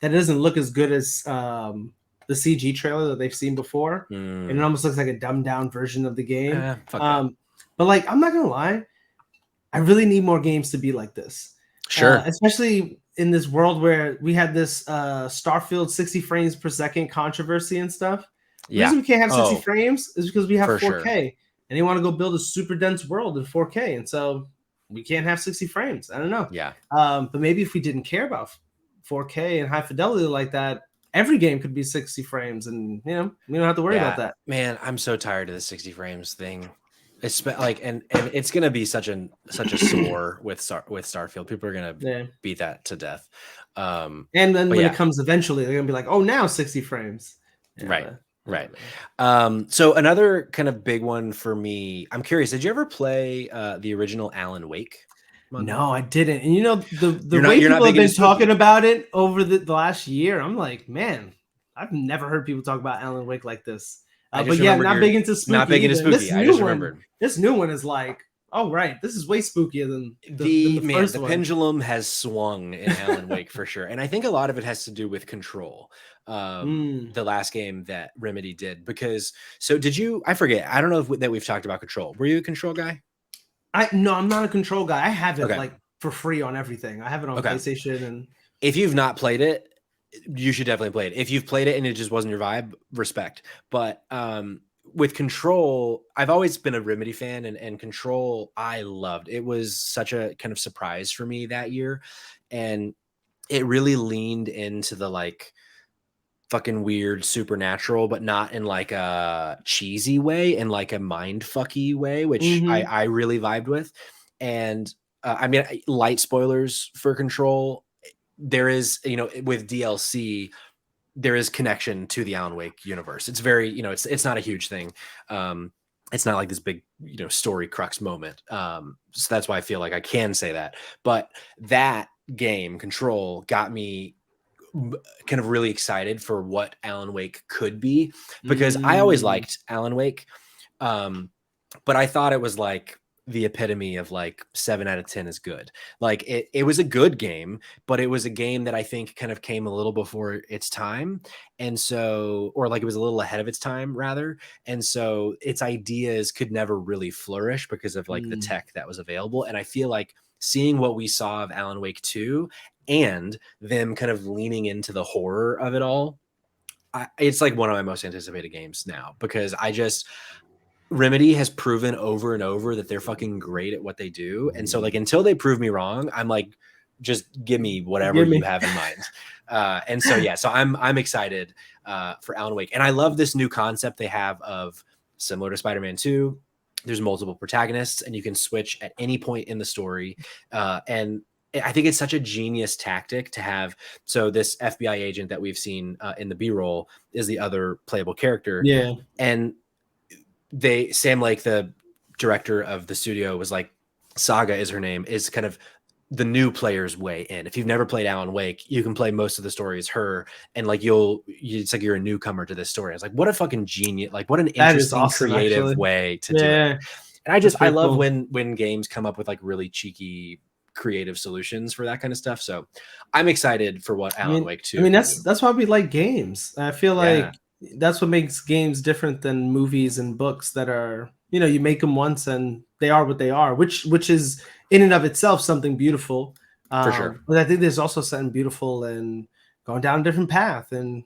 it doesn't look as good as the CG trailer that they've seen before. And it almost looks like a dumbed down version of the game. But like, I'm not gonna lie, I really need more games to be like this. Sure. Especially in this world where we had this Starfield 60 frames per second controversy and stuff. The reason we can't have 60 frames is because we have 4K. Sure. And they want to go build a super dense world in 4K. And so we can't have 60 frames. I don't know. Yeah. But maybe if we didn't care about 4K and high fidelity like that, every game could be 60 frames and we don't have to worry about that. Man, I'm so tired of the 60 frames thing. It's like and it's gonna be such a sore with Starfield. People are gonna beat that to death. And then when it comes eventually, they're gonna be like, oh, now 60 frames. Right. So another kind of big one for me. I'm curious. Did you ever play the original Alan Wake? No, I didn't. And the way people have been talking about it over the last year, I'm like, man, I've never heard people talk about Alan Wake like this. But yeah, not big into spooky. Not big into spooky. I just remembered. This new one is like, oh right, this is way spookier than the first one. The pendulum has swung in Alan Wake for sure, and I think a lot of it has to do with Control, the last game that Remedy did. Because did you? I forget. I don't know that we've talked about Control. Were you a Control guy? No, I'm not a Control guy. I have it like for free on everything. I have it on PlayStation, and if you've not played it, you should definitely play it. If you've played it and it just wasn't your vibe, respect. But with Control, I've always been a Remedy fan, and Control I loved. It was such a kind of surprise for me that year, and it really leaned into the like fucking weird supernatural, but not in like a cheesy way, in like a mind fucky way, which I really vibed with. And I mean, light spoilers for Control. There is, with DLC, there is connection to the Alan Wake universe. It's very, it's not a huge thing. It's not like this big, story crux moment. So that's why I feel like I can say that. But that game, Control, got me kind of really excited for what Alan Wake could be, because I always liked Alan Wake. But I thought it was like the epitome of like 7 out of 10 is good. Like it was a good game, but it was a game that I think kind of came a little before its time. And so, or like it was a little ahead of its time rather. And so its ideas could never really flourish because of like the tech that was available. And I feel like seeing what we saw of Alan Wake 2 and them kind of leaning into the horror of it all, it's like one of my most anticipated games now, because Remedy has proven over and over that they're fucking great at what they do. And so like, until they prove me wrong, I'm like, just give me whatever you have in mind. And so, so I'm excited for Alan Wake. And I love this new concept they have of, similar to Spider-Man 2, there's multiple protagonists and you can switch at any point in the story. And I think it's such a genius tactic to have. So this FBI agent that we've seen in the B-roll is the other playable character. Yeah. And Sam Lake, the director of the studio, was like, Saga is her name, is kind of the new player's way in. If you've never played Alan Wake, you can play most of the story as her, and like it's like you're a newcomer to this story. It's like, what a fucking genius, like what an interesting, awesome, creative actually. way to do it. And I love cool. when games come up with like really cheeky, creative solutions for that kind of stuff. So I'm excited for what Alan Wake 2. I mean, that's why we like games. I feel like that's what makes games different than movies and books that are, you make them once and they are what they are, which is in and of itself something beautiful. For sure. But I think there's also something beautiful in going down a different path and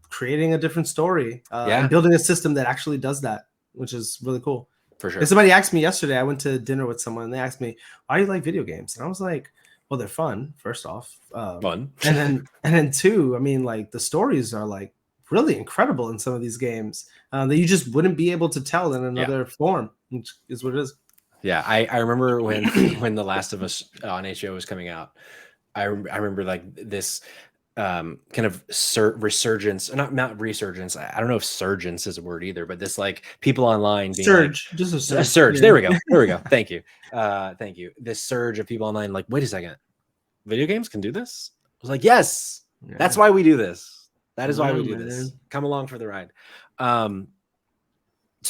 creating a different story and building a system that actually does that, which is really cool. For sure. And somebody asked me yesterday, I went to dinner with someone and they asked me, why do you like video games? And I was like, well, they're fun, first off. Fun. and then two, I mean, like the stories are like really incredible in some of these games that you just wouldn't be able to tell in another form, which is what it is. Yeah, I remember when The Last of Us on HBO was coming out. I remember like this kind of resurgence, not resurgence. I don't know if surgence is a word either, but this like people online being surge, like, just a surge. A surge. Yeah. There we go. Thank you. Thank you. This surge of people online, like, wait a second, video games can do this? I was like, yes, that's why we do this. That is why we do this. Come along for the ride. So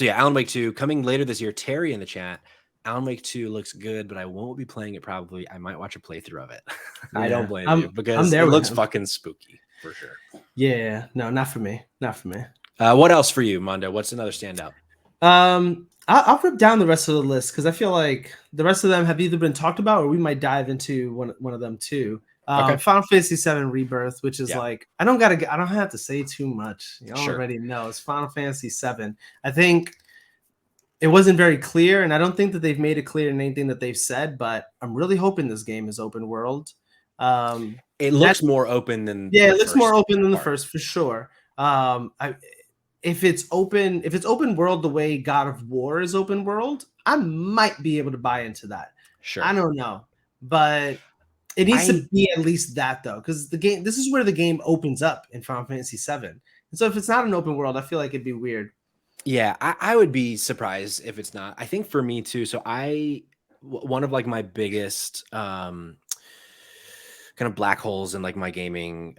yeah, Alan Wake 2 coming later this year. Terry in the chat. Alan Wake 2 looks good, but I won't be playing it probably. I might watch a playthrough of it. Yeah. I don't blame you because it looks fucking spooky for sure. Yeah, no, not for me. Not for me. What else for you, Mando? What's another standout? I'll rip down the rest of the list because I feel like the rest of them have either been talked about or we might dive into one of them too. Final Fantasy VII Rebirth, which is like I don't have to say too much. You already know it's Final Fantasy VII. I think it wasn't very clear, and I don't think that they've made it clear in anything that they've said. But I'm really hoping this game is open world. It looks more open than it looks more open than the first for sure. If it's open world the way God of War is open world, I might be able to buy into that. Sure, I don't know, but it needs to be at least that though, because this is where the game opens up in Final Fantasy VII. And so if it's not an open world, I feel like it'd be weird. Yeah, I would be surprised if it's not. I think for me too. So one of like my biggest kind of black holes in like my gaming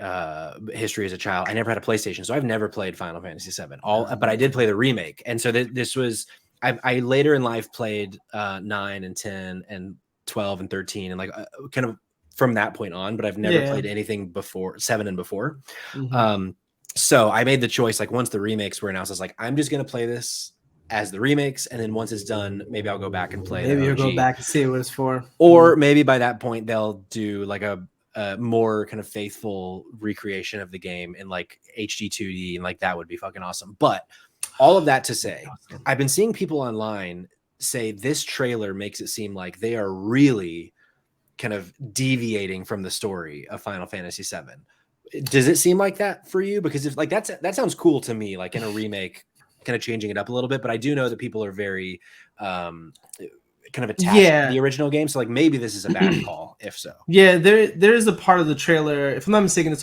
history as a child. I never had a PlayStation, so I've never played Final Fantasy VII. But I did play the remake, and so this was I later in life played 9 and 10 and 12 and 13, and like kind of from that point on. But I've never played anything before 7 and before. Mm-hmm. So I made the choice, like once the remakes were announced, I was like, I'm just going to play this as the remakes. And then once it's done, maybe I'll go back and play. Maybe you'll go back and see what it's for. Or maybe by that point, they'll do like a more kind of faithful recreation of the game in like HD 2D. And like, that would be fucking awesome. But all of that to say, I've been seeing people online say this trailer makes it seem like they are really kind of deviating from the story of Final Fantasy VII. Does it seem like that for you? Because if like that sounds cool to me, like in a remake, kind of changing it up a little bit. But I do know that people are very kind of attached to the original game. So like maybe this is a bad call, if so. Yeah, there is a part of the trailer. If I'm not mistaken,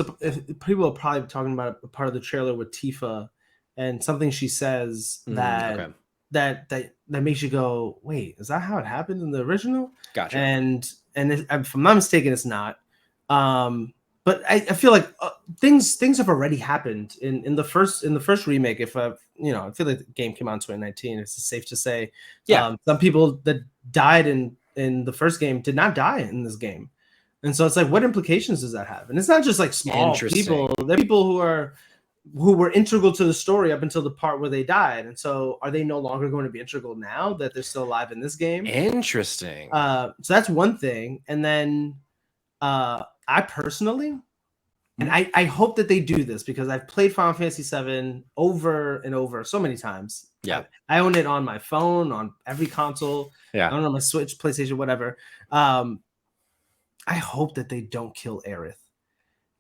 people are probably talking about a part of the trailer with Tifa and something she says that makes you go, wait, is that how it happened in the original? Gotcha. And if I'm not mistaken, it's not. But I feel like things have already happened in the first remake. If I feel like the game came out in 2019. It's safe to say, some people that died in the first game did not die in this game, and so it's like, what implications does that have? And it's not just like small people. They're people who were integral to the story up until the part where they died. And so, are they no longer going to be integral now that they're still alive in this game? Interesting. So that's one thing, and then. I personally, and I hope that they do this because I've played Final Fantasy VII over and over so many times. Yeah. I own it on my phone, on every console. Yeah. I own it on my Switch, PlayStation, whatever. I hope that they don't kill Aerith.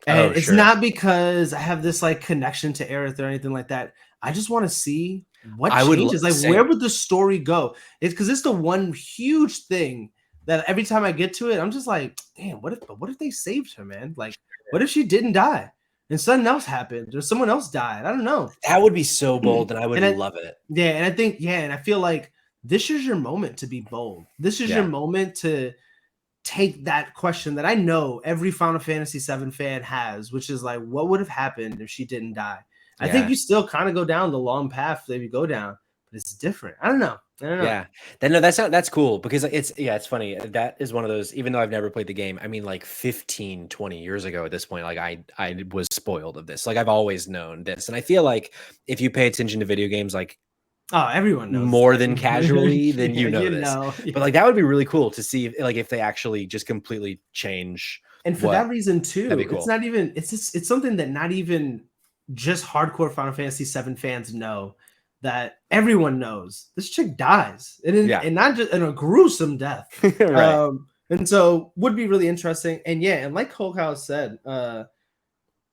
And it's not because I have this like connection to Aerith or anything like that. I just want to see what changes. Where would the story go? It's because it's the one huge thing that every time I get to it, I'm just like, damn, what if they saved her, man? Like, what if she didn't die and something else happened or someone else died? I don't know. That would be so bold, and I would love it. Yeah, and I think, and I feel like this is your moment to be bold. This is your moment to take that question that I know every Final Fantasy VII fan has, which is like, what would have happened if she didn't die? I think you still kind of go down the long path that you go down, but it's different. I don't know. Yeah, that's cool because it's funny. That is one of those, even though I've never played the game, I mean, like 15, 20 years ago at this point, like I was spoiled of this. Like I've always known this. And I feel like if you pay attention to video games, like everyone knows more than casually, then you know this. Yeah. But like that would be really cool to see if they actually just completely change. And for that reason too, cool. it's not even it's something that not even just hardcore Final Fantasy VII fans know, that everyone knows. This chick dies, and not just in a gruesome death. Right. And so would be really interesting. And and like Hulkhouse said,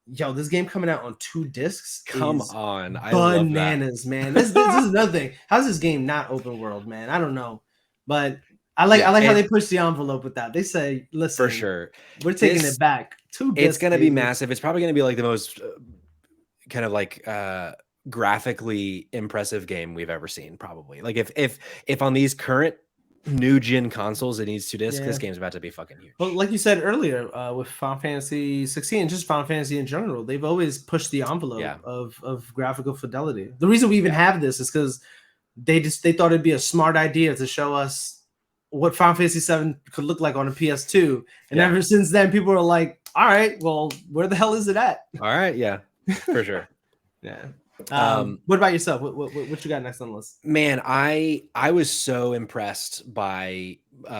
this game coming out on 2 discs. Come on, I bananas, love that. Man. This is another thing. How's this game not open world, man? I don't know, but I like how they push the envelope with that. They say, "Listen, for sure, we're taking it back." 2 discs. It's gonna be massive. It's probably gonna be like the most kind of like graphically impressive game we've ever seen. Probably like if on these current new gen consoles it needs 2 discs, this game's about to be fucking huge. Well, like you said earlier, with Final Fantasy 16 and just Final Fantasy in general, they've always pushed the envelope of graphical fidelity. The reason we even have this is because they thought it'd be a smart idea to show us what Final Fantasy 7 could look like on a PS2, and ever since then people are like, all right, well, where the hell is it at? All right, for sure. What about yourself? What you got next on the list? Man, I was so impressed by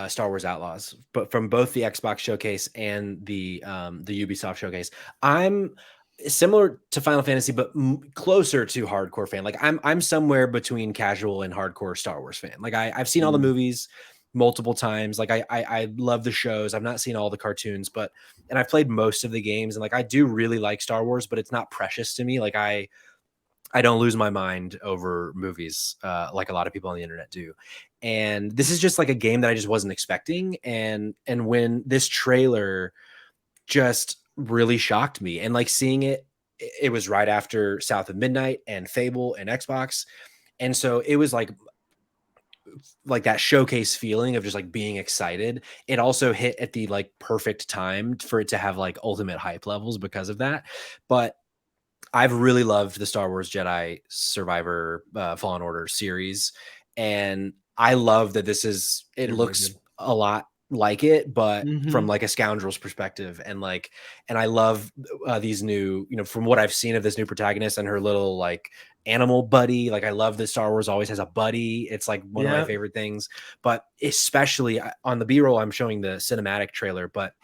Star Wars Outlaws, but from both the Xbox showcase and the Ubisoft showcase. I'm similar to Final Fantasy, but closer to hardcore fan. Like I'm somewhere between casual and hardcore Star Wars fan. Like I've seen all the movies multiple times. Like I love the shows. I've not seen all the cartoons, and I've played most of the games, and like I do really like Star Wars, but it's not precious to me. Like I don't lose my mind over movies like a lot of people on the internet do. And this is just like a game that I just wasn't expecting. And when this trailer just really shocked me, and like seeing it was right after South of Midnight and Fable and Xbox. And so it was like that showcase feeling of just like being excited. It also hit at the like perfect time for it to have like ultimate hype levels because of that. But I've really loved the Star Wars Jedi Survivor Fallen Order series. And I love that it looks a lot like it, but from like a scoundrel's perspective. And I love these new, from what I've seen of this new protagonist and her little like animal buddy. Like I love that Star Wars always has a buddy. It's like one of my favorite things, but especially on the B-roll, I'm showing the cinematic trailer, but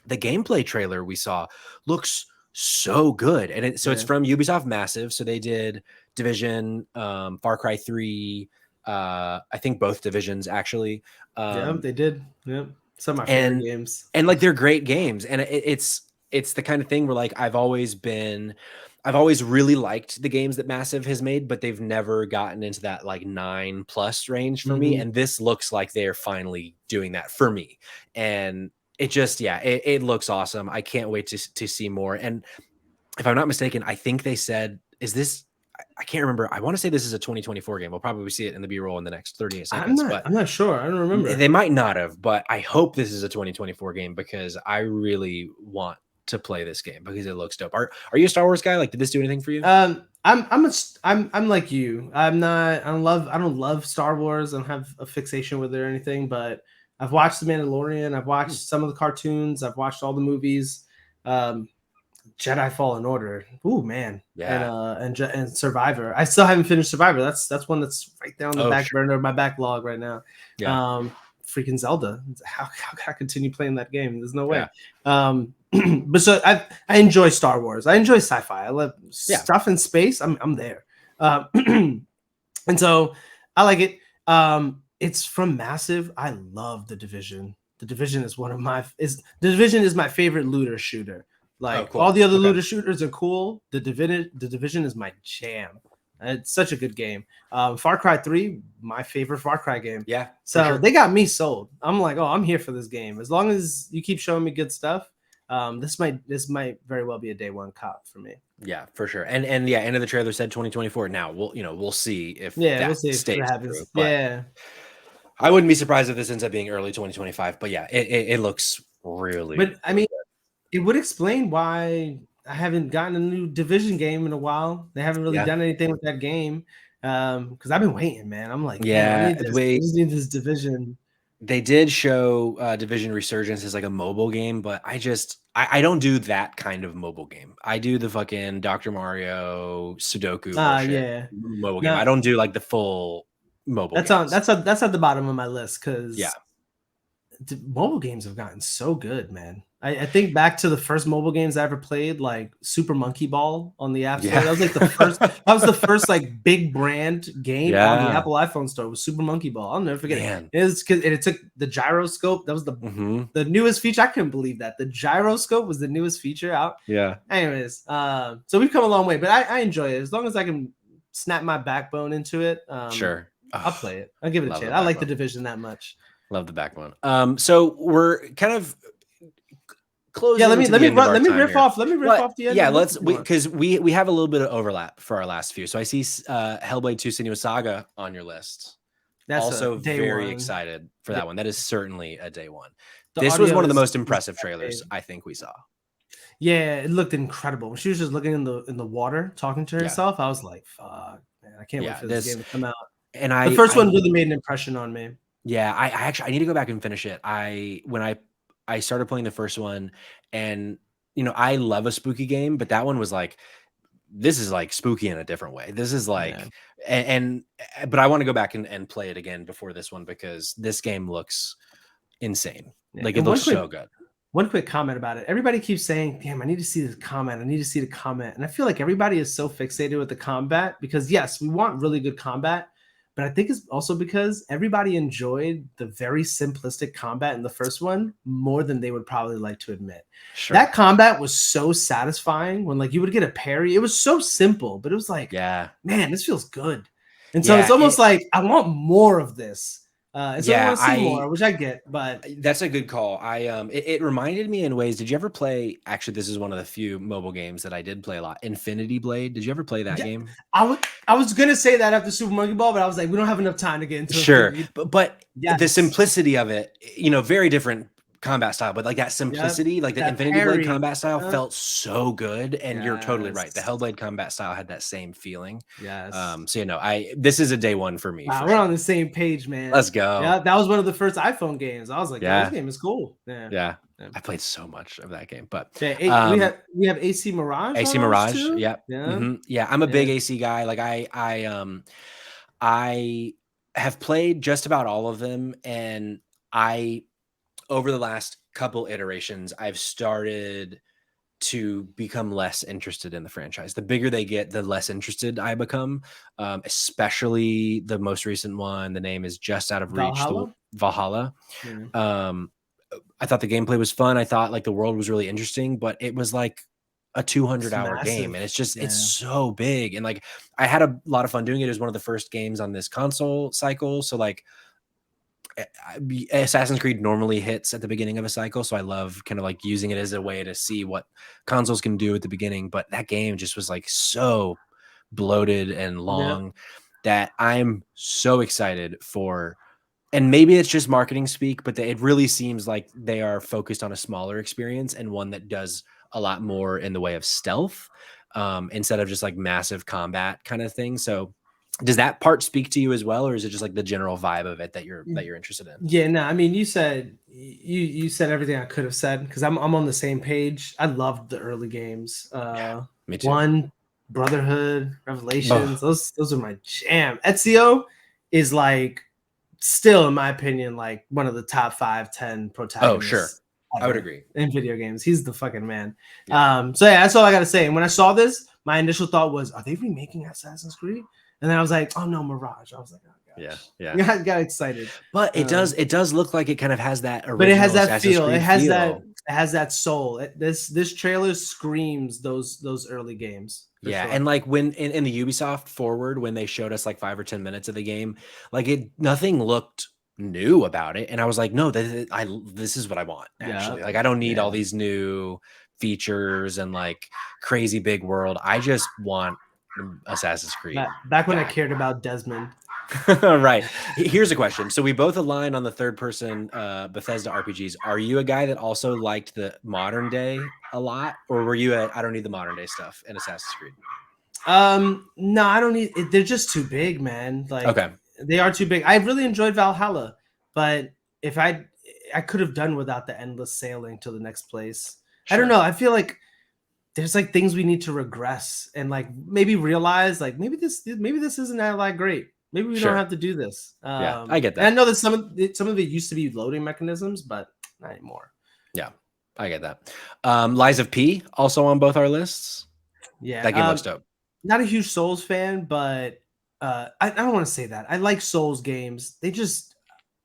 the gameplay trailer we saw looks so good. And it's from Ubisoft Massive. So they did Division, Far Cry 3, I think both Divisions actually. They did. Yep. Some of my favorite games. And like they're great games. And it's the kind of thing where like I've always really liked the games that Massive has made, but they've never gotten into that like 9+ range for me. And this looks like they're finally doing that for me. And it just, it looks awesome. I can't wait to see more. And if I'm not mistaken, I think they said, I can't remember. I want to say this is a 2024 game. We'll probably see it in the B-roll in the next 38 seconds. I'm not sure. I don't remember. They might not have, but I hope this is a 2024 game because I really want to play this game because it looks dope. Are you a Star Wars guy? Like, did this do anything for you? I'm like you. I don't love Star Wars. I don't have a fixation with it or anything, but I've watched The Mandalorian. I've watched some of the cartoons. I've watched all the movies. Jedi Fallen Order. Ooh, man. Yeah. And Survivor. I still haven't finished Survivor. That's one that's right down the back burner of my backlog right now. Yeah. Freaking Zelda. How can I continue playing that game? There's no way. Yeah. But so I enjoy Star Wars. I enjoy sci-fi. I love stuff in space. I'm there. And so I like it. It's from Massive. I love The Division. The Division is The Division is my favorite looter shooter. Like all the other looter shooters are cool. The Division is my jam. It's such a good game. Far Cry 3, my favorite Far Cry game. Yeah. So they got me sold. I'm like, I'm here for this game. As long as you keep showing me good stuff, this might very well be a day one cop for me. Yeah, for sure. And end of the trailer said 2024. Now we'll see if that we'll see if it happens. True, I wouldn't be surprised if this ends up being early 2025. But yeah, it looks really. But I really mean, it would explain why I haven't gotten a new Division game in a while. They haven't really done anything with that game. Because I've been waiting, man. I'm like, damn, I need this. I just need this Division. They did show Division Resurgence as like a mobile game, but I don't do that kind of mobile game. I do the fucking Dr. Mario Sudoku bullshit mobile game. I don't do like the full mobile games. That's at the bottom of my list because mobile games have gotten so good, man. I think back to the first mobile games I ever played, like Super Monkey Ball on the App Store. That was like the first. That was the first like big brand game on the Apple iPhone store. Was Super Monkey Ball. I'll never forget it. It took the gyroscope. That was the newest feature. I couldn't believe that the gyroscope was the newest feature out. Yeah. Anyways, so we've come a long way, but I enjoy it as long as I can snap my backbone into it. Sure, I'll play it. I'll give it a chance. I like the Division that much. Love the backbone. So we're kind of closing. Yeah, let me riff off. Let me riff off the end. Yeah, because we have a little bit of overlap for our last few. So I see Hellblade 2: Senua's Saga on your list. That's also very excited for that one. That is certainly a day one. This was one of the most impressive trailers I think we saw. Yeah, it looked incredible. When she was just looking in the water, talking to herself, I was like, "Fuck, man, I can't wait for this game to come out." And the first one really made an impression on me. Yeah, I need to go back and finish it. When I started playing the first one, and I love a spooky game, but that one was like, this is like spooky in a different way. This is like, but I want to go back and play it again before this one because this game looks insane. Like it looks so good. One quick comment about it. Everybody keeps saying, damn, I need to see the comment. I need to see the comment. And I feel like everybody is so fixated with the combat because yes, we want really good combat. But I think it's also because everybody enjoyed the very simplistic combat in the first one more than they would probably like to admit. Sure. That combat was so satisfying when like you would get a parry. It was so simple, but it was like, man, this feels good. And so it's almost like I want more of this. And so I want to see more, which I get, but that's a good call. It reminded me in ways. Did you ever play? Actually, this is one of the few mobile games that I did play a lot. Infinity Blade. Did you ever play that game? I was gonna say that after Super Monkey Ball, but I was like, we don't have enough time to get into it. Sure, but the simplicity of it, very different combat style, but like that simplicity, like the Infinity Blade combat style felt so good. And you're totally right. The Hellblade combat style had that same feeling. Yes. So this is a day one for me. Wow, we're on the same page, man. Let's go. Yeah, that was one of the first iPhone games. I was like, this game is cool. Yeah. I played so much of that game, but we have AC Mirage. AC Mirage, yeah. I'm a big AC guy. Like I have played just about all of them, and over the last couple iterations, I've started to become less interested in the franchise. The bigger they get, the less interested I become. Especially the most recent one. The name is just out of reach. Valhalla. I thought the gameplay was fun. I thought like the world was really interesting, but it was like a 200-hour game, and it's so big. And like I had a lot of fun doing it. It was one of the first games on this console cycle, so like Assassin's Creed normally hits at the beginning of a cycle, so I love kind of like using it as a way to see what consoles can do at the beginning. But that game just was like so bloated and long that I'm so excited for. And maybe it's just marketing speak, but it really seems like they are focused on a smaller experience and one that does a lot more in the way of stealth instead of just like massive combat kind of thing. So does that part speak to you as well, or is it just like the general vibe of it that you're interested in? Yeah, no, I mean, you said everything I could have said because I'm on the same page. I loved the early games. Me too. 1, Brotherhood, Revelations. Those are my jam. Ezio is like still, in my opinion, like one of the top 5, 10 protagonists. Oh, sure. I would agree. In video games, he's the fucking man. Yeah. So that's all I gotta say. And when I saw this, my initial thought was, are they remaking Assassin's Creed? And then I was like, oh no, Mirage. I was like, oh gosh. Yeah. I got excited. But it does look like it kind of has that original, but it has that Assassin's feel. Creed It has that soul. This trailer screams those early games. Yeah, sure. And like when in the Ubisoft forward, when they showed us like 5 or 10 minutes of the game, like nothing looked new about it, and I was like, no, this is what I want. Actually, like I don't need all these new features and like crazy big world. I just want Assassin's Creed. Back when I cared about Desmond. Right. Here's a question. So we both align on the third person Bethesda RPGs. Are you a guy that also liked the modern day a lot, or were you I don't need the modern day stuff in Assassin's Creed? No, I don't need it. They're just too big, man. Like Okay. they are too big. I really enjoyed Valhalla, but if I could have done without the endless sailing to the next place. I don't Sure. know. I feel like there's like things we need to regress and like maybe realize like maybe this isn't that like great. Maybe we don't Sure. have to do this. Yeah, I get And I that. know that some of it used to be loading mechanisms, but not anymore. Yeah, I get that. Lies of P also on both our lists. Yeah. That game looks dope. Not a huge Souls fan, but I don't want to say that. I like Souls games.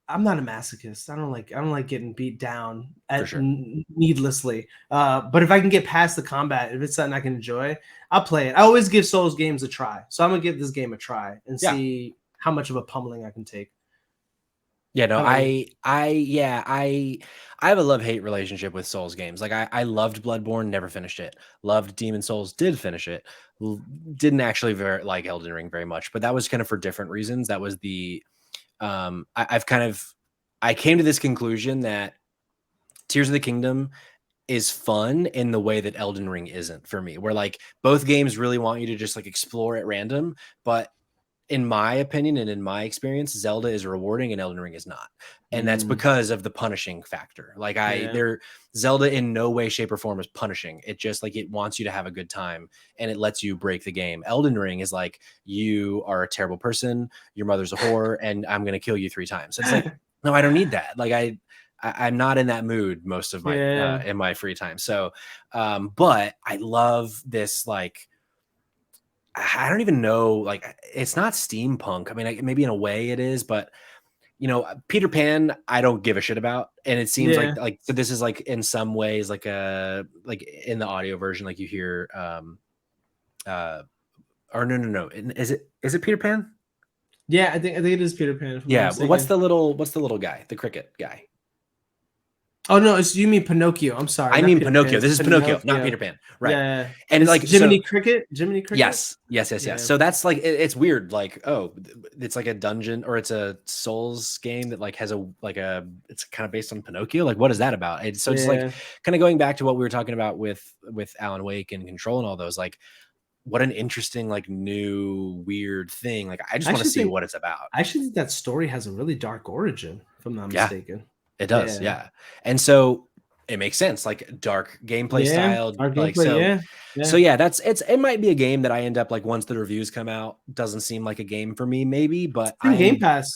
I'm not a masochist. I don't like getting beat down For sure. needlessly. But if I can get past the combat, if it's something I can enjoy, I'll play it. I always give Souls games a try, so I'm gonna give this game a try and Yeah. see how much of a pummeling I can take. Yeah, no, How about you? I have a love-hate relationship with Souls games. Like I loved Bloodborne, never finished it. Loved Demon Souls, did finish it. Didn't actually like Elden Ring very much, but that was kind of for different reasons. That was the I came to this conclusion that Tears of the Kingdom is fun in the way that Elden Ring isn't for me. Where like both games really want you to just like explore at random, but in my opinion and in my experience, Zelda is rewarding and Elden Ring is not. And that's Mm, because of the punishing factor. Like yeah. Zelda in no way, shape, or form is punishing. It just like it wants you to have a good time and it lets you break the game. Elden Ring is like, you are a terrible person, your mother's a whore, and I'm gonna kill you 3 times. It's like, no, I don't need that. Like I'm not in that mood most of my Yeah. in my free time. So but I love this like I don't even know, like it's not steampunk. I mean, maybe in a way it is, but you know, Peter Pan, I don't give a shit about. And it seems Yeah. like so this is like in some ways like a like in the audio version, like you hear uh or no. Is it Peter Pan? Yeah, I think it is Peter Pan, if I'm not Yeah. What's mistaken. the little guy, the cricket guy? Oh no, it's you mean Pinocchio. I'm sorry, I not mean Peter Pan. Pinocchio. It's This is Pinocchio, not Pinocchio. Peter Pan. Right. Yeah. And It's like so Jiminy Cricket. Jiminy Cricket? yes. Yeah. So that's like it's weird. Like, oh, it's like a dungeon or it's a Souls game that like has it's kind of based on Pinocchio. Like, what is that about? And so it's like Yeah. kind of going back to what we were talking about with Alan Wake and Control and all those. Like, what an interesting, like, new weird thing. Like, I just want to see what it's about. I actually think that story has a really dark origin, if I'm not Yeah, mistaken. it does. Yeah. Yeah, and so it makes sense. Like dark gameplay Yeah. style. Our Like gameplay, so. yeah. So Yeah. yeah, it might be a game that I end up like once the reviews come out, doesn't seem like a game for me, maybe, but It's in Game Pass.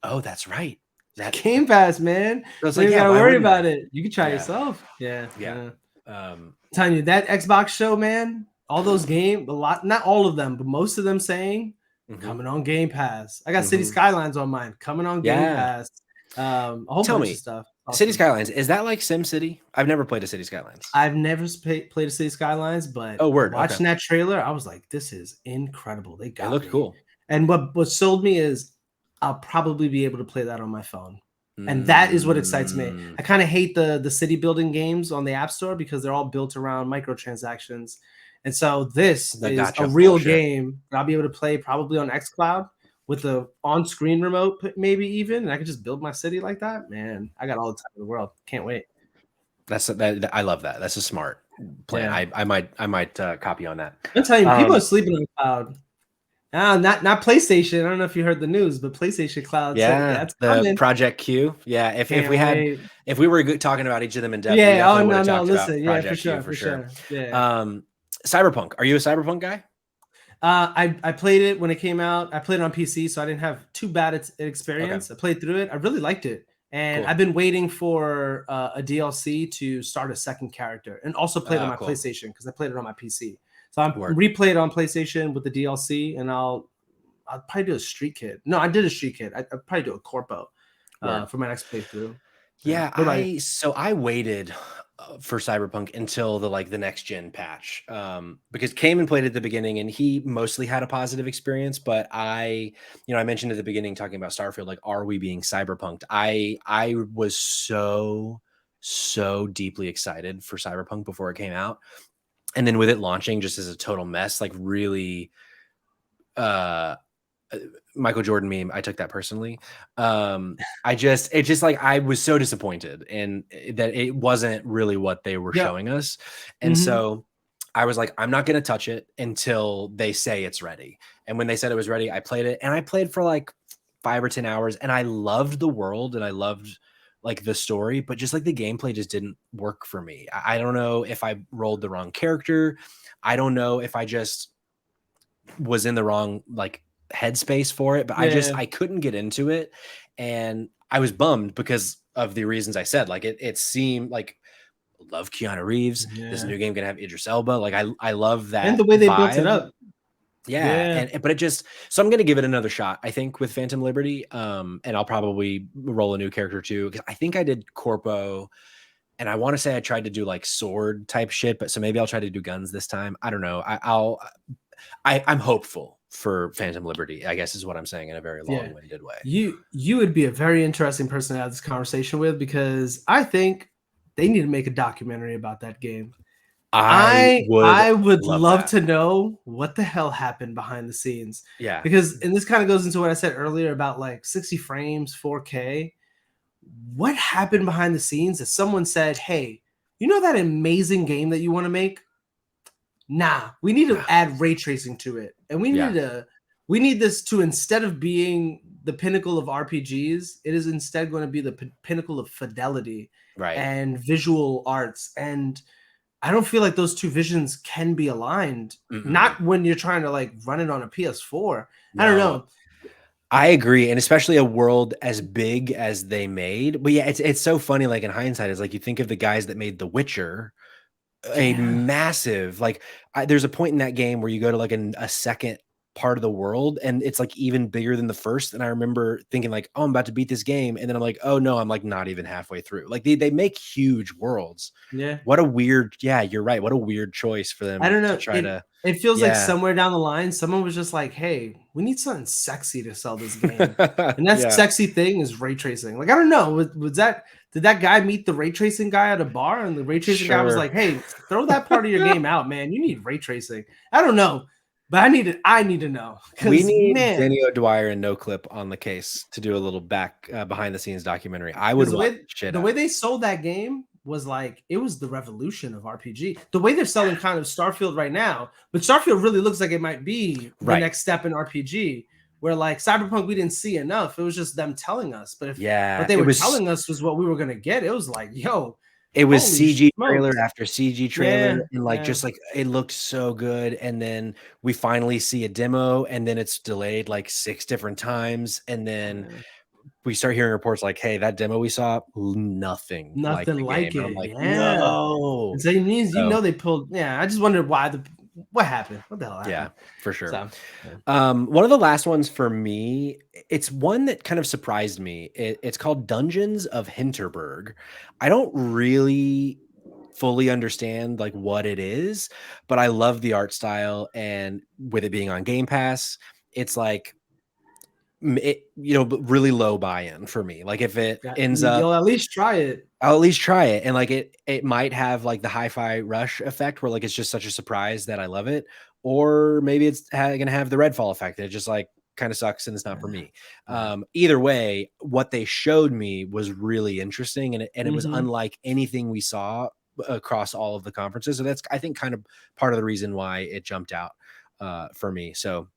oh, that's right. That Game Pass, man. so it's You like, don't yeah, gotta why worry wouldn't about I? it. You can try Yeah, yourself. Yeah. yeah. Yeah. Um, Telling you that Xbox show, man, all those game, a lot, not all of them, but most of them saying mhm, coming on Game Pass. I got City mhm. Skylines on mine, coming on Game Yeah. Pass. A whole Tell bunch of me, stuff. City Awesome. Skylines, is that like Sim City? I've never played a City Skylines. I've never played a City Skylines, but Oh, word. Okay. watching that trailer, I was like, this is incredible. They It got looked me. cool. And what sold me is I'll probably be able to play that on my phone. And that is what excites me. Mm, I kind of hate the city building games on the App Store because they're all built around microtransactions. And so this the is a gotcha real bullshit. game that I'll be able to play probably on xCloud with the on-screen remote, maybe even, and I could just build my city like that. Man, I got all the time in the world. Can't wait. I love that. That's a smart plan. Yeah. I might copy on that. I'm telling you, people are Um, sleeping on cloud. Not PlayStation. I don't know if you heard the news, but PlayStation Cloud said yeah, that's the coming. Project Q. Yeah, Can't wait. if we were talking about each of them in depth, we Yeah. Oh definitely would no, have no. talked about Listen. Yeah, for Project Q sure, for for sure. sure. Yeah. Cyberpunk. Are you a Cyberpunk guy? I played it when it came out. I played it on PC, so I didn't have too bad an Okay, experience. I played through it. I really liked it, and I've cool. been waiting for a DLC to start a second character, and also played on my Cool. PlayStation because I played it on my PC. So I'm Word. replayed on PlayStation with the DLC, and I'll probably do a Street Kid. No, I did a Street Kid. I'll probably do a Corpo Word. for my next playthrough. Yeah. Yeah, What about you? I waited for Cyberpunk until the next gen patch because Cayman played at the beginning and he mostly had a positive experience, but I mentioned at the beginning talking about Starfield, like, are we being cyberpunked? I was so deeply excited for Cyberpunk before it came out, and then with it launching just as a total mess, like really Michael Jordan meme. I took that personally. It's just like I was so disappointed in that it wasn't really what they were showing us. And so I was like, I'm not going to touch it until they say it's ready. And when they said it was ready, I played it, and I played for like 5 or 10 hours, and I loved the world and I loved like the story, but just like the gameplay just didn't work for me. I don't know if I rolled the wrong character. I don't know if I just was in the wrong like headspace for it, but I couldn't get into it, and I was bummed because of the reasons I said. Like it seemed like, love Keanu Reeves. This new game gonna have Idris Elba. Like I love that, and the way they vibe. built it up. Yeah. But it just, so I'm gonna give it another shot, I think, with Phantom Liberty. And I'll probably roll a new character too, because I think I did Corpo, and I want to say I tried to do like sword type shit, but so maybe I'll try to do guns this time. I don't know. I'm hopeful for Phantom Liberty, I guess is what I'm saying in a very long-winded way. You would be a very interesting person to have this conversation with, because I think they need to make a documentary about that game. I would love to know what the hell happened behind the scenes. Yeah. Because, and this kind of goes into what I said earlier about like 60 frames, 4K. What happened behind the scenes that someone said, hey, you know that amazing game that you want to make? Nah, we need to add ray tracing to it. And we need this to, instead of being the pinnacle of RPGs, it is instead going to be the pinnacle of fidelity and visual arts. And I don't feel like those two visions can be aligned. Not when you're trying to like run it on a PS4. No. I don't know. I agree, and especially a world as big as they made. But yeah, it's so funny. Like in hindsight, is like you think of the guys that made The Witcher, a massive there's a point in that game where you go to like a second part of the world, and it's like even bigger than the first. And I remember thinking like, oh, I'm about to beat this game, and then I'm like, oh no, I'm like not even halfway through. Like they make huge worlds. Yeah. What a weird, you're right. What a weird choice for them. I don't know. To try to. It feels like somewhere down the line, someone was just like, hey, we need something sexy to sell this game. And that sexy thing is ray tracing. Like, I don't know. Did that guy meet the ray tracing guy at a bar? And the ray tracing guy was like, hey, throw that part of your game out, man. You need ray tracing. I don't know. But I need to know. We need Danny O'Dwyer and No Clip on the case to do a little behind the scenes documentary. I would watch the way they sold that game was like, it was the revolution of RPG. The way they're selling kind of Starfield right now, but Starfield really looks like it might be the next step in RPG. Where like Cyberpunk, we didn't see enough. It was just them telling us. But what they were telling us was what we were gonna get. It was like, yo. It was CG trailer after CG trailer, and just like it looked so good. And then we finally see a demo, and then it's delayed like 6 different times, and then we start hearing reports like, "Hey, that demo we saw, nothing like it." I'm like, no. And so it means they pulled. Yeah, I just wondered what happened. What the hell happened? Yeah, for sure. So, one of the last ones for me, it's one that kind of surprised me. It's called Dungeons of Hinterberg. I don't really fully understand like what it is, but I love the art style, and with it being on Game Pass, it's like really low buy-in for me. Like if it ends up, you'll at least try it. I'll at least try it. And like it might have like the Hi-Fi Rush effect where like it's just such a surprise that I love it. Or maybe it's gonna have the Redfall effect that it just like kind of sucks and it's not for me. Either way, what they showed me was really interesting, and it was unlike anything we saw across all of the conferences. So that's, I think, kind of part of the reason why it jumped out for me. So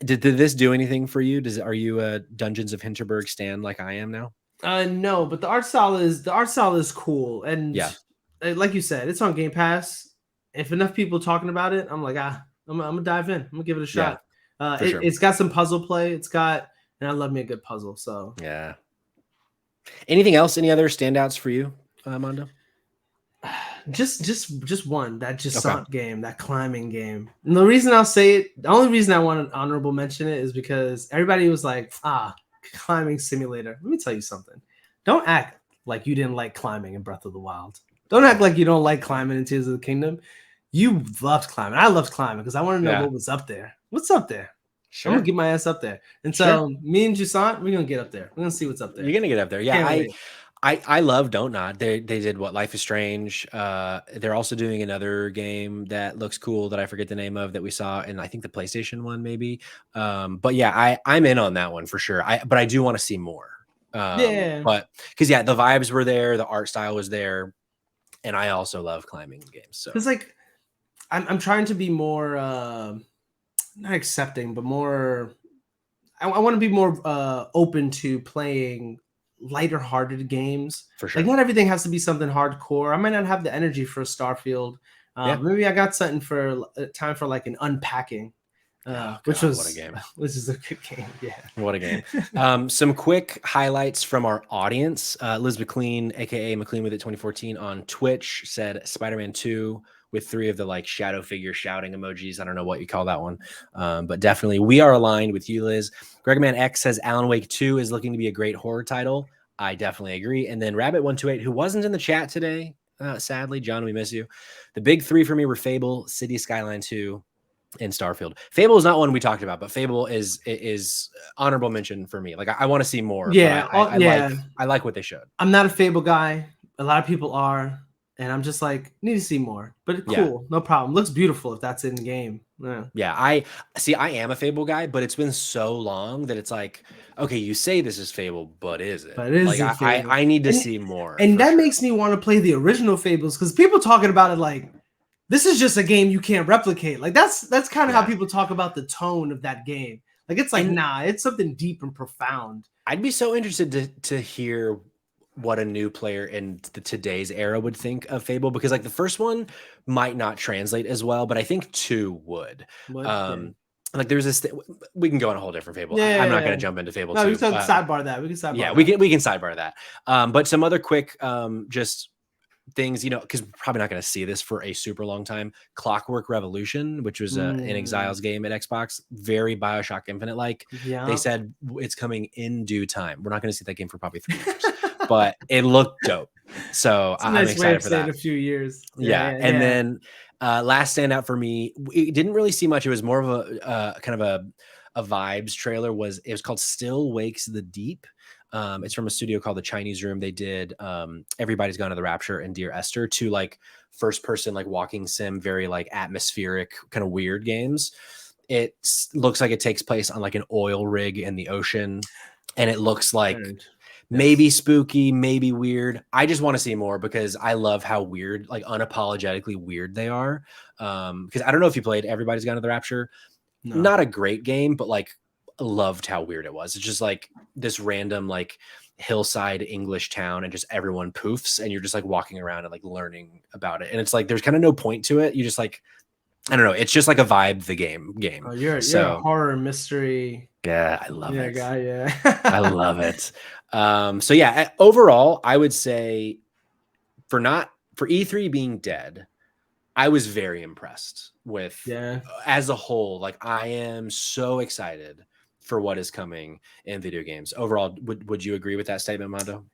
did this do anything for you? Are you a Dungeons of Hinterberg stan like I am now? No, but the art style is cool, and like you said, it's on Game Pass. If enough people talking about it, I'm like, I'm gonna dive in. I'm gonna give it a shot. It's got some puzzle play. And I love me a good puzzle. So yeah. Anything else? Any other standouts for you, Mando? Just one, that Descent game, that climbing game. And the reason I'll say it, the only reason I want to honorable mention it is because everybody was like, climbing simulator. Let me tell you something. Don't act like you didn't like climbing in Breath of the Wild. Don't act like you don't like climbing in Tears of the Kingdom. You loved climbing. I loved climbing because I want to know what was up there. What's up there? Sure. I'm gonna get my ass up there. And so me and Jusant, we're gonna get up there. We're gonna see what's up there. You're gonna get up there. Yeah. I love Don't Nod. They did what, Life is Strange. They're also doing another game that looks cool that I forget the name of that we saw in I think the PlayStation one maybe. But yeah, I'm in on that one for sure. But I do want to see more. Yeah, But because yeah, the vibes were there, the art style was there, and I also love climbing games. So because like I'm trying to be more not accepting, but more. I want to be more open to playing lighter hearted games. for Like sure. not everything has to be something hardcore. I might not have the energy for a Starfield. Yeah. Maybe I got something for time for like an unpacking, Oh, which God, what a was game. which is a good game. Yeah. What a game. Some quick highlights from our audience. Liz McLean, aka McLean with it 2014 on Twitch, said Spider-Man 2 with 3 of the like shadow figure shouting emojis. I don't know what you call that one. But definitely we are aligned with you, Liz. Gregman X says Alan Wake 2 is looking to be a great horror title. I definitely agree. And then Rabbit128, who wasn't in the chat today, sadly, John, we miss you. The big 3 for me were Fable, City Skyline 2, in Starfield. Fable is not one we talked about, but Fable is honorable mention for me. Like I want to see more, Yeah, but I like what they showed. I'm not a Fable guy. A lot of people are, and I'm just like need to see more. But Yeah. cool, no problem. Looks beautiful if that's in game. Yeah. Yeah, I am a Fable guy, but it's been so long that it's like, okay, you say this is Fable, but is it? But it is Like a Fable. I need to And see more. and For that sure. makes me want to play the original Fables because people talking about it like this is just a game you can't replicate. Like that's kind of how Yeah. people talk about the tone of that game. Like it's like And nah, it's something deep and profound. I'd be so interested to hear what a new player in today's era would think of Fable, because like the first one might not translate as well, but I think 2 would. But yeah, Like there's this we can go on a whole different Fable. I'm not going to jump into Fable no, 2. we can sidebar that. We can sidebar. Yeah, that. we can sidebar that. But some other quick just things, because we're probably not going to see this for a super long time. Clockwork Revolution, which was an Exiles game at Xbox, very Bioshock Infinite like. Yeah, They said it's coming in due time. We're not going to see that game for probably 3 years, but it looked dope. So it's a nice I'm excited for that. A few years. Yeah. And then last standout for me, it didn't really see much. It was more of a kind of a vibes trailer. It was called Still Wakes the Deep. It's from a studio called The Chinese Room. They did Everybody's Gone to the Rapture and Dear Esther, 2 like first person like walking sim, very like atmospheric kind of weird games. It looks like it takes place on like an oil rig in the ocean, and it looks like maybe spooky, maybe weird. I just want to see more because I love how weird, like unapologetically weird they are. Because I don't know if you played Everybody's Gone to the Rapture. No. Not a great game, but like loved how weird it was. It's just like this random like hillside English town, and just everyone poofs, and you're just like walking around and like learning about it. And it's like there's kind of no point to it. You just like, I don't know. It's just like a vibe. The game. Oh, you're a horror mystery. Yeah, I love it. Guy, yeah. I love it. So yeah, overall, I would say for E3 being dead, I was very impressed with as a whole. Like I am so excited for what is coming in video games. Overall, would you agree with that statement, Mando?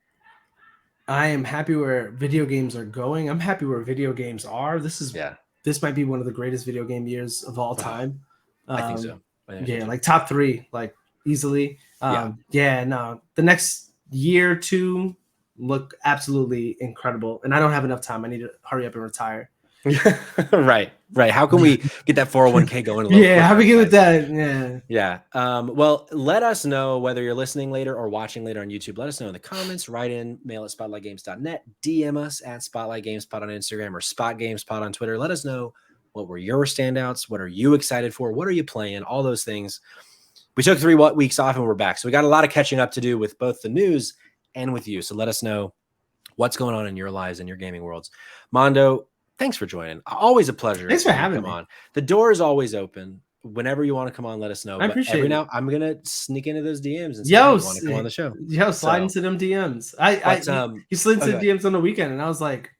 I am happy where video games are going. I'm happy where video games are. This might be one of the greatest video game years of all time. I think so. Like top 3, like easily. The next year or 2 look absolutely incredible. And I don't have enough time. I need to hurry up and retire. Right. How can we get that 401k going? How we get with that? Yeah. Well, let us know whether you're listening later or watching later on YouTube. Let us know in the comments. Write in, mail at spotlightgames.net, DM us at spotlightgamespot on Instagram or spotgamespot on Twitter. Let us know what were your standouts. What are you excited for? What are you playing? All those things. We took 3 weeks off and we're back, so we got a lot of catching up to do with both the news and with you. So let us know what's going on in your lives and your gaming worlds. Mondo, thanks for joining. Always a pleasure. Thanks for having me. On. The door is always open. Whenever you want to come on, let us know. I appreciate it. Now, I'm gonna sneak into those DMs and say, hey, you want to come on the show? Slide into them DMs. You slid into DMs on the weekend, and I was like,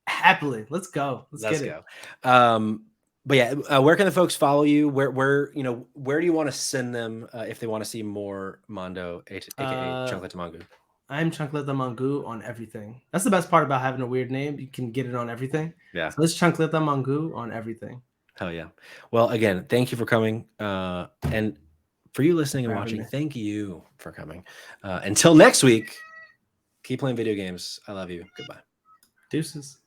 happily, let's go. Let's get it. But yeah, where can the folks follow you? Where do you want to send them if they want to see more Mando, aka Chunkletta Mangu? I'm Chunkletta Mangu on everything. That's the best part about having a weird name. You can get it on everything. Yeah. So it's Chunkletta Mangu on everything. Hell yeah. Well, again, thank you for coming. And for you listening and watching, thank you for coming. Until next week, Keep playing video games. I love you. Goodbye. Deuces.